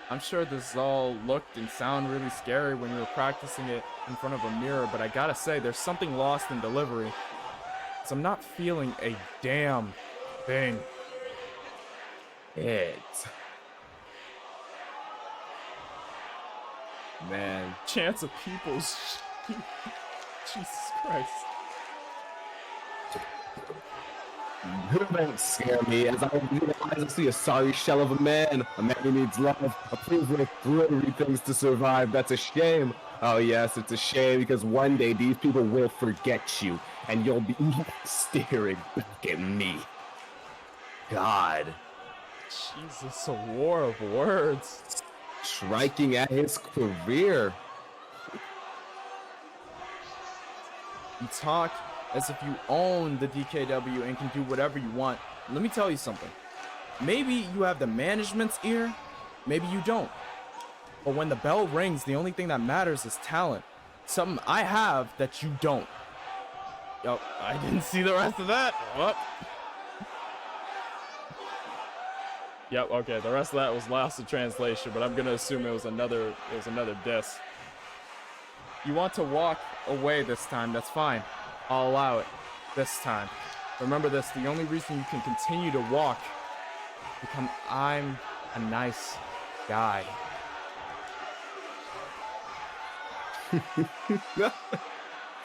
I'm sure this all looked and sounded really scary when we were practicing it in front of a mirror, but I gotta say, there's something lost in delivery. So I'm not feeling a damn thing. Man. Chance of people's... Jesus Christ. You don't scare me as I open your eyes and see a sorry shell of a man who needs love, approval, glittery things to survive. That's a shame. Oh yes, it's a shame because one day these people will forget you and you'll be staring back at me. God. Jesus, a war of words. Striking at his career. You talk as if you own the DKW and can do whatever you want. Let me tell you something. Maybe you have the management's ear, maybe you don't. But when the bell rings, the only thing that matters is talent. Something I have that you don't. Yo, I didn't see the rest of that. What? Yep, okay, the rest of that was lost in translation, but I'm gonna assume it was another diss. You want to walk away this time, that's fine. I'll allow it this time. Remember this, the only reason you can continue to walk because I'm a nice guy.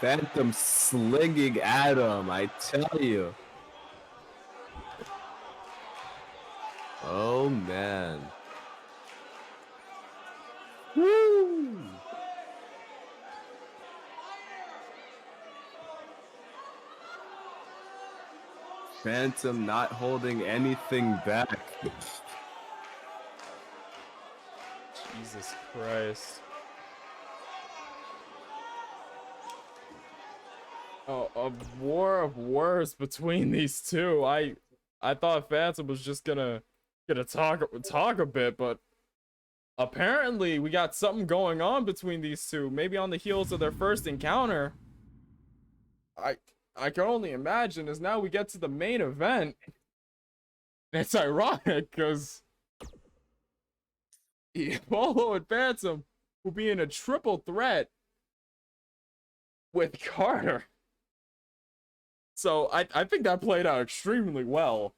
Phantom slinging at him, I tell you. Oh man. Woo! Phantom not holding anything back. Jesus Christ. Oh, a war of words between these two. I thought Phantom was just gonna talk a bit, but apparently we got something going on between these two. Maybe on the heels of their first encounter. I can only imagine as now we get to the main event. It's ironic because Polo and Phantom will be in a triple threat with Carter. So I think that played out extremely well.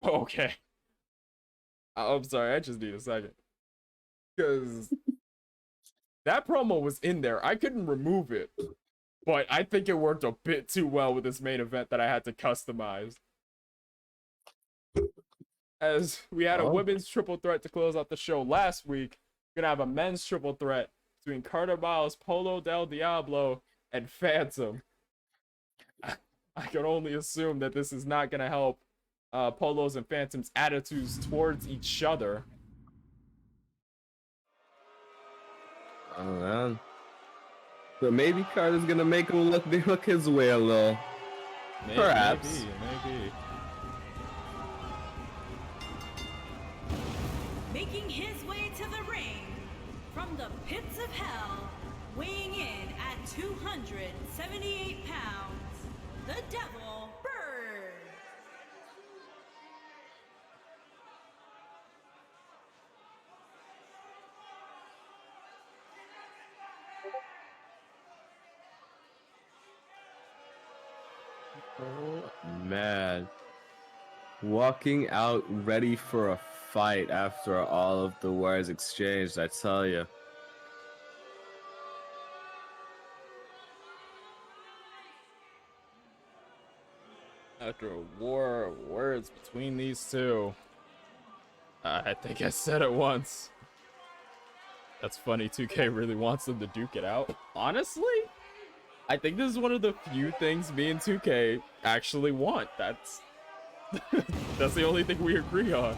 Okay. I'm sorry, I just need a second. Because that promo was in there. I couldn't remove it, but I think it worked a bit too well with this main event that I had to customize. As we had a women's triple threat to close out the show last week, we're gonna have a men's triple threat between Carter Miles, Polo Del Diablo, and Phantom. I can only assume that this is not gonna help Polo's and Phantom's attitudes towards each other. Oh man. But maybe Carter's gonna make him look his way a little. Perhaps. Maybe. Making his way to the ring from the pits of hell, weighing in at 278 pounds, the Devil Bird. Oh man. Walking out ready for a fight after all of the words exchanged, I tell you. After a war of words between these two, I think I said it once. That's funny, 2K really wants them to duke it out. Honestly, I think this is one of the few things me and 2K actually want. That's that's the only thing we agree on.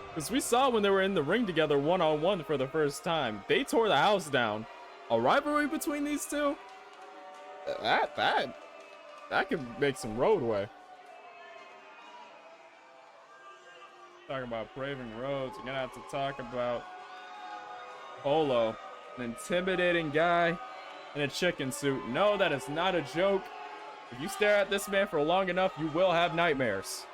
Because we saw when they were in the ring together one-on-one for the first time, they tore the house down. A rivalry between these two? That could make some roadway. Talking about paving roads, you're gonna have to talk about Polo, an intimidating guy in a chicken suit. No, that is not a joke. If you stare at this man for long enough, you will have nightmares.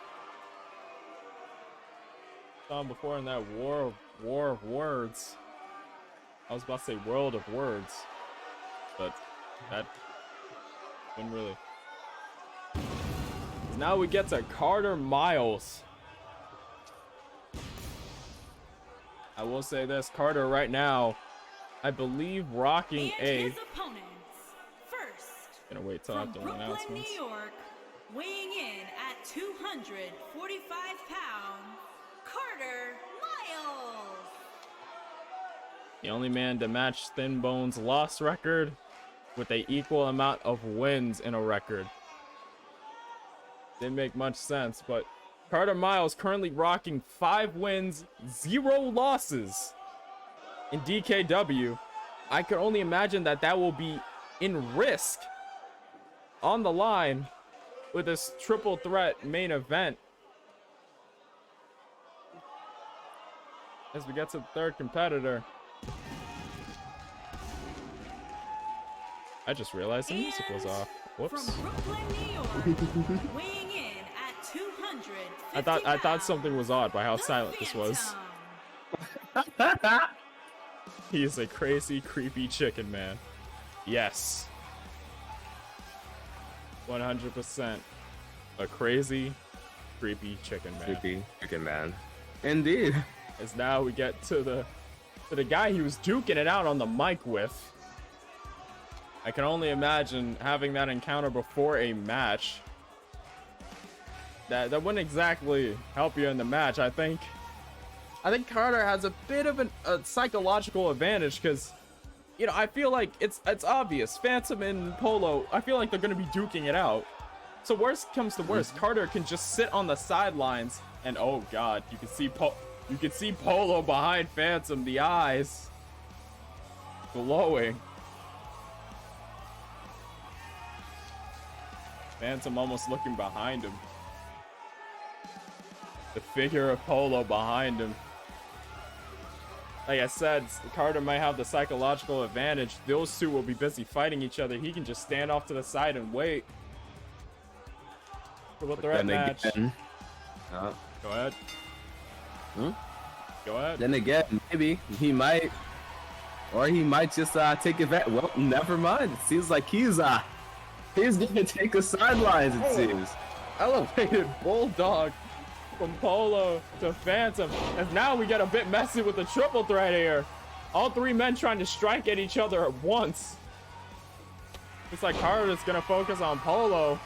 Saw him before in that war of words. I was about to say world of words, but that didn't really. Now we get to Carter Miles. I will say this, Carter right now, I believe rocking And his opponents. First, gonna wait till from after the Brooklyn, announcements. New York, weighing in at 245 pounds, Carter Miles. The only man to match Thin Bone's loss record with a equal amount of wins in a record. Didn't make much sense, but Carter Miles currently rocking 5 wins, 0 losses in DKW. I can only imagine that will be in risk on the line with this triple threat main event. As we get to the third competitor. I just realized the music was off. Whoops. From Brooklyn, New York, weighing in at 250 I thought something was odd by how silent this was. He is a crazy, creepy chicken man. Yes. 100%. A crazy, creepy chicken man. Creepy chicken man. Indeed. As now we get to the guy he was duking it out on the mic with. I can only imagine having that encounter before a match. That wouldn't exactly help you in the match. I think Carter has a bit of a psychological advantage because, you know, I feel like it's obvious. Phantom and Polo, I feel like they're going to be duking it out. So worst comes to worst, Carter can just sit on the sidelines and oh god, you can see Polo behind Phantom, the eyes glowing. Phantom almost looking behind him. The figure of Polo behind him. Like I said, Carter might have the psychological advantage. Those two will be busy fighting each other. He can just stand off to the side and wait for the threat match. Again, Go ahead. Go ahead. Then again, maybe he might, or he might just take advantage. Well, never mind. It seems like he's gonna take the sidelines. It seems. Elevated bulldog from Polo to Phantom, and now we get a bit messy with the triple threat here. All three men trying to strike at each other at once. It's like Carter's gonna focus on Polo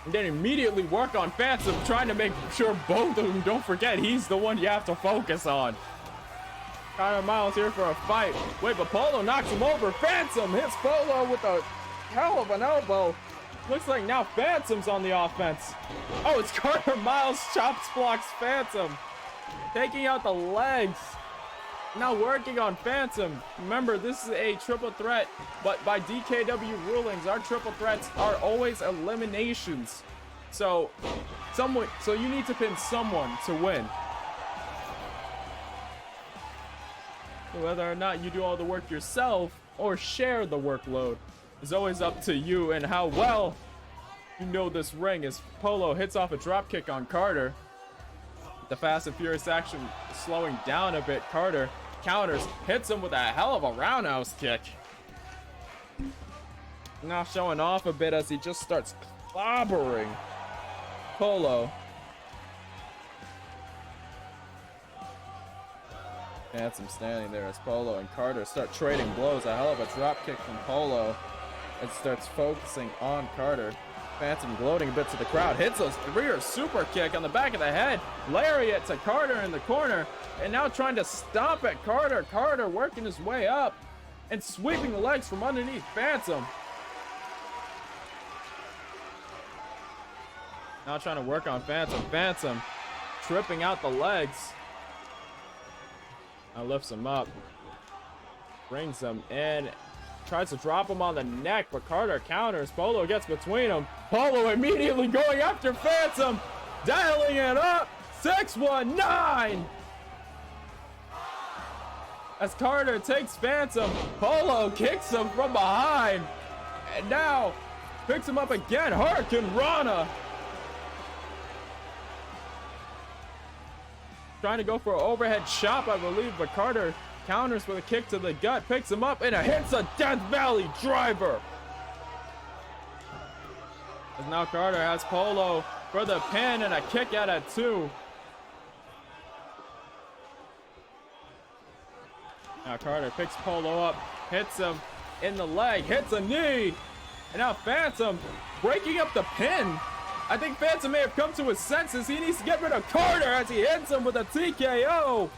and then immediately work on Phantom, trying to make sure both of them don't forget he's the one you have to focus on. Carter Miles here for a fight. Wait, but Polo knocks him over. Phantom hits Polo with a hell of an elbow. Looks like now Phantom's on the offense. Oh, it's Carter Miles chops blocks Phantom, taking out the legs. Now working on Phantom. Remember, this is a triple threat, but by DKW rulings, our triple threats are always eliminations. So you need to pin someone to win. Whether or not you do all the work yourself or share the workload is always up to you and how well you know this ring. As Polo hits off a drop kick on Carter. The fast and furious action slowing down a bit. Carter counters, hits him with a hell of a roundhouse kick. Now showing off a bit as he just starts clobbering Polo. Phantom standing there as Polo and Carter start trading blows. A hell of a drop kick from Polo. It starts focusing on Carter. Phantom gloating a bit to the crowd. Hits a rear super kick on the back of the head. Lariat to Carter in the corner. And now trying to stomp at Carter. Carter working his way up and sweeping the legs from underneath Phantom. Now trying to work on Phantom. Phantom tripping out the legs. Now lifts him up. Brings him in. Tries to drop him on the neck, but Carter counters. Polo gets between them. Polo immediately going after Phantom. Dialing it up. 619. As Carter takes Phantom, Polo kicks him from behind. And now picks him up again. Hurricane Rana. Trying to go for an overhead chop, I believe, but Carter counters with a kick to the gut, picks him up, and hits a Death Valley driver. As now Carter has Polo for the pin and a kick out at 2. Now Carter picks Polo up, hits him in the leg, hits a knee, and now Phantom breaking up the pin. I think Phantom may have come to his senses. He needs to get rid of Carter as he hits him with a TKO.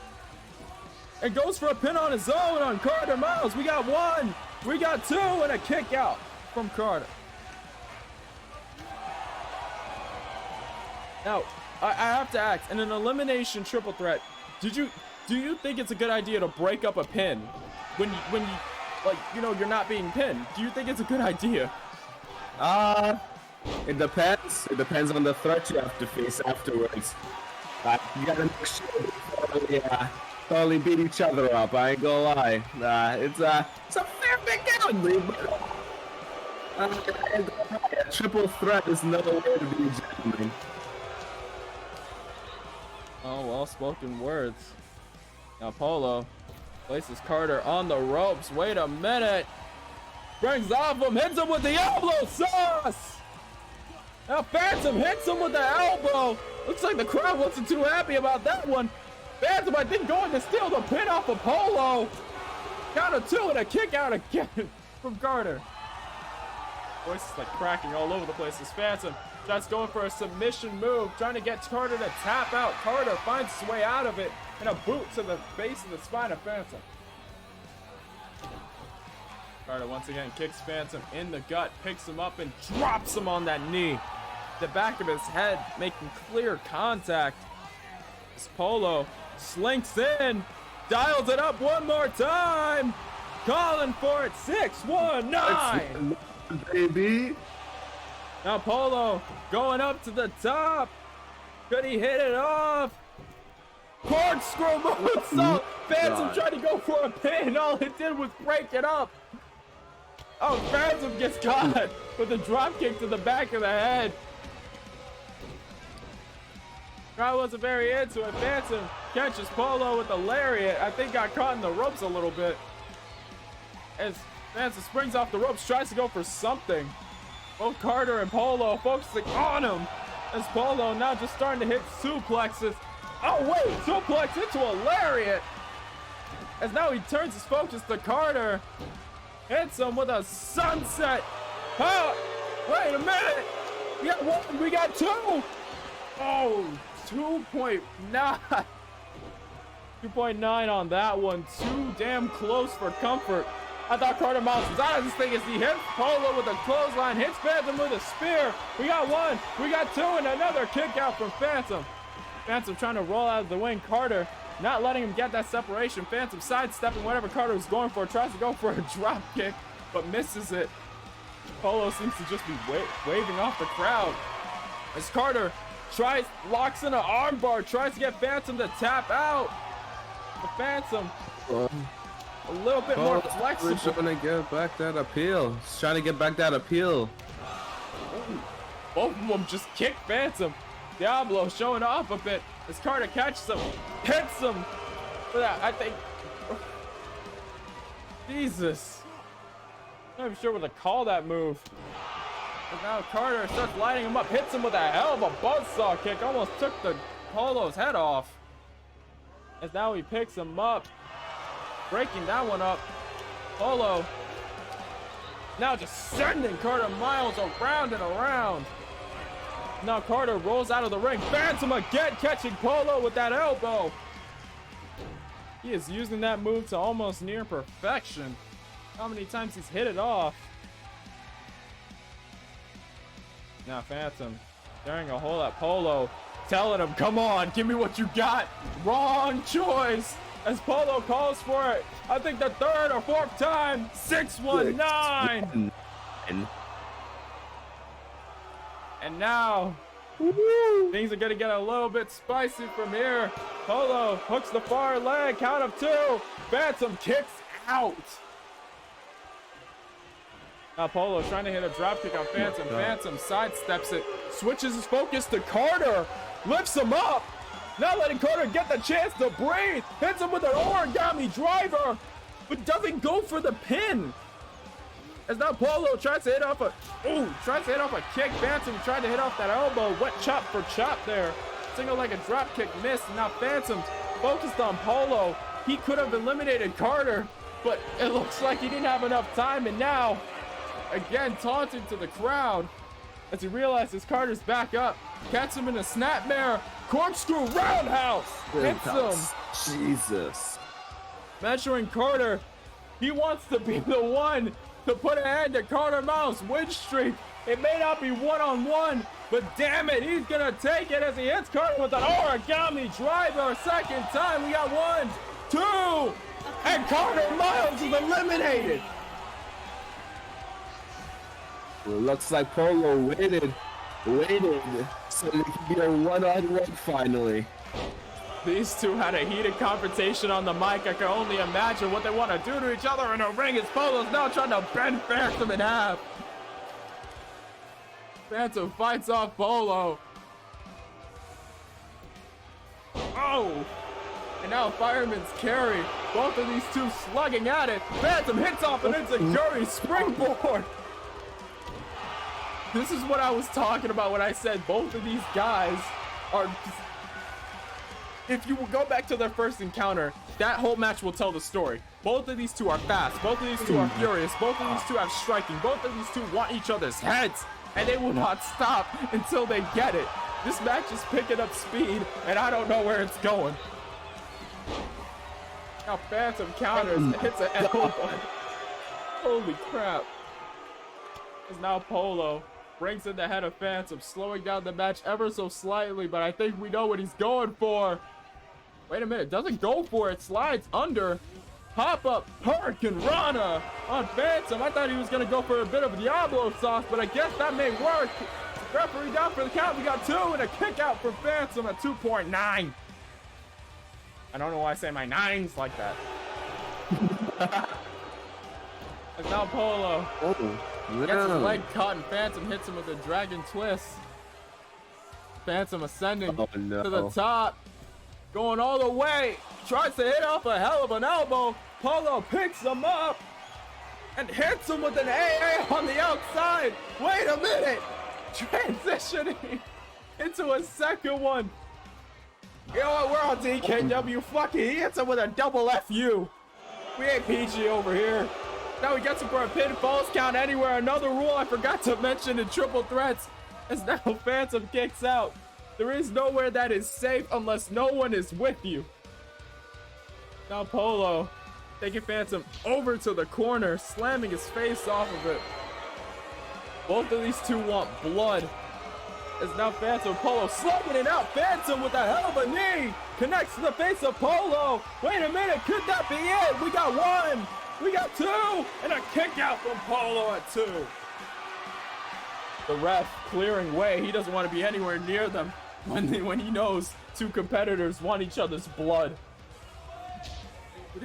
And goes for a pin on his own on Carter Miles. We got 1, we got 2, and a kick out from Carter. Now, I have to ask, in an elimination triple threat, do you think it's a good idea to break up a pin when you like, you know, you're not being pinned? Do you think it's a good idea? It depends. It depends on the threat you have to face afterwards. You gotta make sure they totally beat each other up. I ain't gonna lie. It's a fair big gambling, but a triple threat is no way to be gentleman. Oh, well-spoken words. Now Polo places Carter on the ropes. Wait a minute. Brings off him, hits him with the elbow sauce. Now Phantom hits him with the elbow. Looks like the crowd wasn't too happy about that one. Phantom, I think, going to steal the pin off of Polo. Count of 2 and a kick out again from Carter. Voices like cracking all over the place as Phantom tries going for a submission move, trying to get Carter to tap out. Carter finds his way out of it, and a boot to the base of the spine of Phantom. Carter once again kicks Phantom in the gut, picks him up, and drops him on that knee. The back of his head making clear contact. As Polo slinks in, dials it up one more time, calling for it. 619, baby. Now Polo going up to the top. Could he hit it off? Corkscrew moonsault. Phantom tried to go for a pin. All it did was break it up. Oh, Phantom gets caught with a drop kick to the back of the head. Crowd wasn't very into it. Phantom catches Polo with a lariat. I think got caught in the ropes a little bit. As Phantom springs off the ropes, tries to go for something. Both Carter and Polo focusing on him. As Polo now just starting to hit suplexes. Oh wait, suplex into a lariat. As now he turns his focus to Carter. Hits him with a sunset. Oh, wait a minute. We got one, we got two. Oh, 2.9. 2.9 on that one. Too damn close for comfort. I thought Carter Miles was out of this thing as he hits Polo with a clothesline, hits Phantom with a spear. We got one, we got two, and another kick out from Phantom. Phantom trying to roll out of the wing. Carter not letting him get that separation. Phantom sidestepping whatever Carter was going for. Tries to go for a drop kick, but misses it. Polo seems to just be waving off the crowd. As Carter locks in an armbar, tries to get Phantom to tap out. The Phantom, a little bit more flexible. He's trying to get back that appeal. He's trying to get back that appeal. Both of them just kick Phantom. Diablo showing off a bit as Carter catches him, hits him. For that, I think. Jesus. I'm not even sure what to call that move. But now Carter starts lighting him up, hits him with a hell of a buzzsaw kick. Almost took the Polo's head off. As now he picks him up, breaking that one up. Polo now just sending Carter Miles around and around. Now Carter rolls out of the ring. Phantom again catching Polo with that elbow. He is using that move to almost near perfection. How many times he's hit it off. Now Phantom staring a hole at Polo, telling him, come on, give me what you got. Wrong choice. As Polo calls for it. I think the third or fourth time. 619. And now, things are gonna get a little bit spicy from here. Polo hooks the far leg, count of two. Phantom kicks out. Now Polo trying to hit a dropkick on Phantom. Phantom sidesteps it, switches his focus to Carter, lifts him up, not letting Carter get the chance to breathe. Hits him with an origami driver, but doesn't go for the pin. As now Polo tries to hit off a kick. Phantom tried to hit off that elbow. Wet chop for chop there. Single leg a drop kick missed. Now Phantom's focused on Polo. He could have eliminated Carter, but it looks like he didn't have enough time. And now, again taunting to the crowd as he realizes Carter's back up. Catch him in a snapmare. Corkscrew roundhouse. Hits him. Jesus. Measuring Carter. He wants to be the one to put an end to Carter Miles' win streak. It may not be one-on-one, but damn it, he's gonna take it as he hits Carter with an origami driver. Second time, we got 1, 2, and Carter Miles is eliminated. Well, looks like Polo waited so it could be a one-on-one finally. These two had a heated confrontation on the mic. I can only imagine what they want to do to each other in a ring as Polo's now trying to bend Phantom in half. Phantom fights off Polo. Oh! And now Fireman's carry. Both of these two slugging at it. Phantom hits off an enziguri springboard. This is what I was talking about when I said both of these guys are... If you will go back to their first encounter, that whole match will tell the story. Both of these two are fast. Both of these two are furious. Both of these two have striking. Both of these two want each other's heads. And they will not stop until they get it. This match is picking up speed, and I don't know where it's going. Now Phantom counters and hits an elbow. Holy crap. As now Polo brings in the head of Phantom, slowing down the match ever so slightly, but I think we know what he's going for. Wait a minute, doesn't go for it, slides under. Pop-up Hurricane Rana on Phantom. I thought he was gonna go for a bit of Diablo sauce, but I guess that may work. Referee down for the count, we got 2 and a kick out for Phantom at 2.9. I don't know why I say my nines like that. It's now Polo. Gets his leg caught and Phantom hits him with a dragon twist. Phantom ascending to the top. Going all the way. Tries to hit off a hell of an elbow. Polo picks him up and hits him with an AA on the outside. Wait a minute. Transitioning into a second one. You know what? We're on DKW. Fuck it. He hits him with a double FU. We ain't PG over here. Now he gets him for a pin, falls count anywhere. Another rule I forgot to mention in triple threats is now Phantom kicks out. There is nowhere that is safe unless no one is with you. Now Polo taking Phantom over to the corner, slamming his face off of it. Both of these two want blood. It's now Phantom Polo slugging it out. Phantom with a hell of a knee connects to the face of Polo. Wait a minute, could that be it? We got one, we got two, and a kick out from Polo at 2. The ref clearing way. He doesn't want to be anywhere near them when he knows two competitors want each other's blood. You'd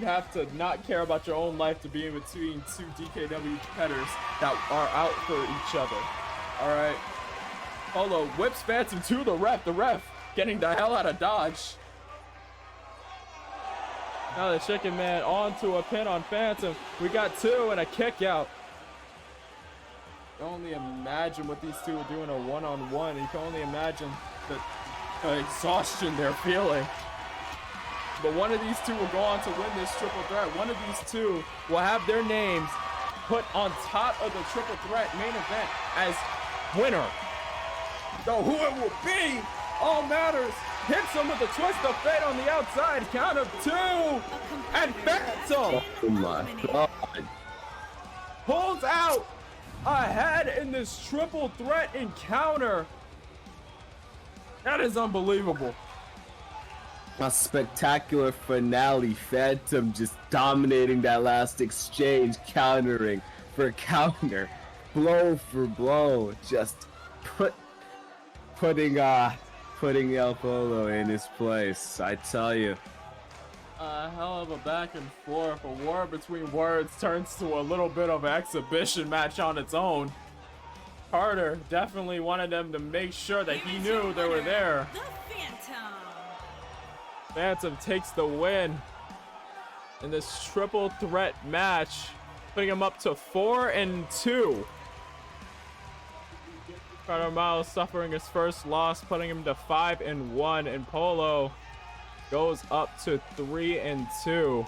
have to not care about your own life to be in between two DKW competitors that are out for each other. All right. Polo whips Phantom to the ref getting the hell out of Dodge. Now the Chicken Man onto a pin on Phantom. We got 2 and a kick out. You can only imagine what these two are doing a one-on-one. You can only imagine the exhaustion they're feeling. But one of these two will go on to win this triple threat. One of these two will have their names put on top of the triple threat main event as winner. So who it will be, all matters. Hits him with a twist of fate on the outside. Count of 2. And Phantom Oh my god. pulls out ahead in this triple threat encounter. That is unbelievable. A spectacular finale. Phantom just dominating that last exchange, countering for counter, blow for blow, just putting El Polo in his place. I tell you. A hell of a back and forth. A war between words turns to a little bit of an exhibition match on its own. Carter definitely wanted them to make sure that he knew they were there. The Phantom. Phantom takes the win in this triple threat match, putting him up to 4-2. Carter Miles suffering his first loss, putting him to 5-1, and Polo goes up to 3-2.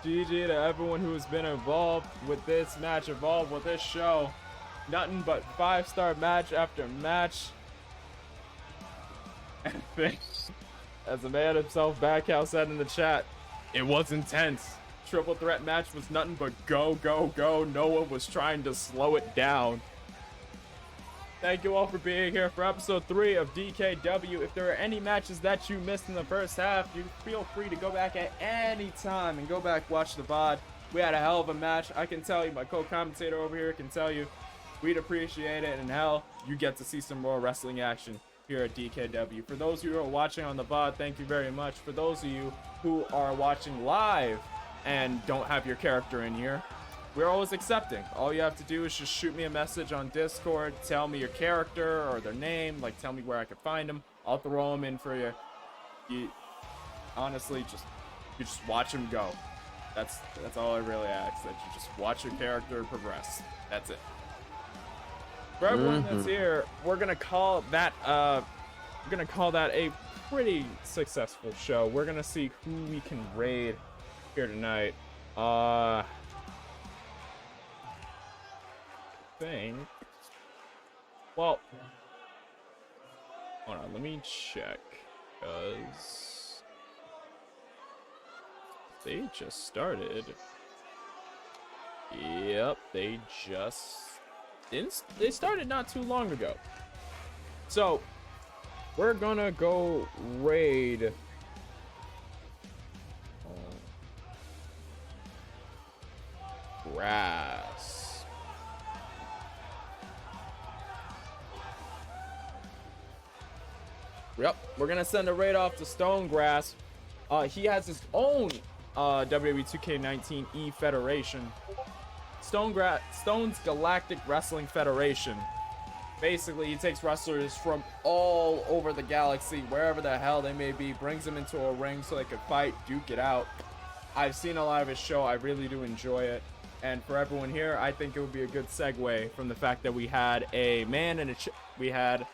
GG to everyone who's been involved with this match, involved with this show. Nothing but 5-star match after match. Epic. As the man himself, Backhouse, said in the chat, it was intense. Triple threat match was nothing but go, go, go. No one was trying to slow it down. Thank you all for being here for episode 3 of DKW. If there are any matches that you missed in the first half, you feel free to go back at any time and go back, watch the VOD. We had a hell of a match. I can tell you, my co-commentator over here can tell you, we'd appreciate it. And hell, you get to see some more wrestling action here at DKW. For those of you who are watching on the VOD, thank you very much. For those of you who are watching live and don't have your character in here, we're always accepting. All you have to do is just shoot me a message on Discord, tell me your character or their name, like tell me where I can find them. I'll throw them in for you. You honestly you just watch them go. That's all I really ask, that you just watch your character progress. That's it. For everyone that's here, we're gonna call that a pretty successful show. We're gonna see who we can raid here tonight. Well, hold on, let me check, because they just started. Yep, they started not too long ago. So we're gonna go raid Grass. Yep, we're gonna send a raid off to Stonegrass. He has his own WWE 2K19 E Federation. Stone's Galactic Wrestling Federation. Basically, he takes wrestlers from all over the galaxy, wherever the hell they may be, brings them into a ring so they could fight, duke it out. I've seen a lot of his show. I really do enjoy it. And for everyone here, I think it would be a good segue from the fact that we had a man and we had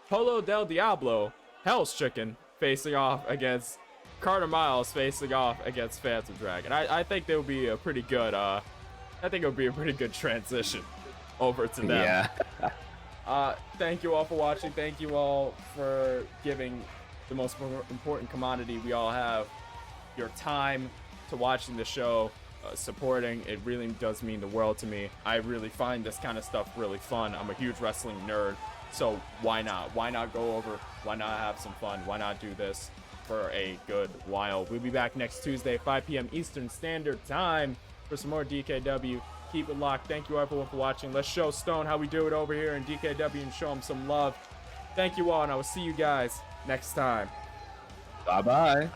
Polo del Diablo, Hell's Chicken, facing off against Carter Miles facing off against Phantom Dragon. I think there would be a pretty good transition over to them. Yeah. Thank you all for watching. Thank you all for giving the most important commodity we all have, your time, to watching the show, supporting. It really does mean the world to me. I really find this kind of stuff really fun. I'm a huge wrestling nerd, so why not? Why not go over? Why not have some fun? Why not do this for a good while? We'll be back next Tuesday, 5 p.m. Eastern Standard Time for some more DKW. Keep it locked. Thank you everyone for watching. Let's show Stone how we do it over here in DKW and show him some love. Thank you all, and I will see you guys next time. Bye-bye.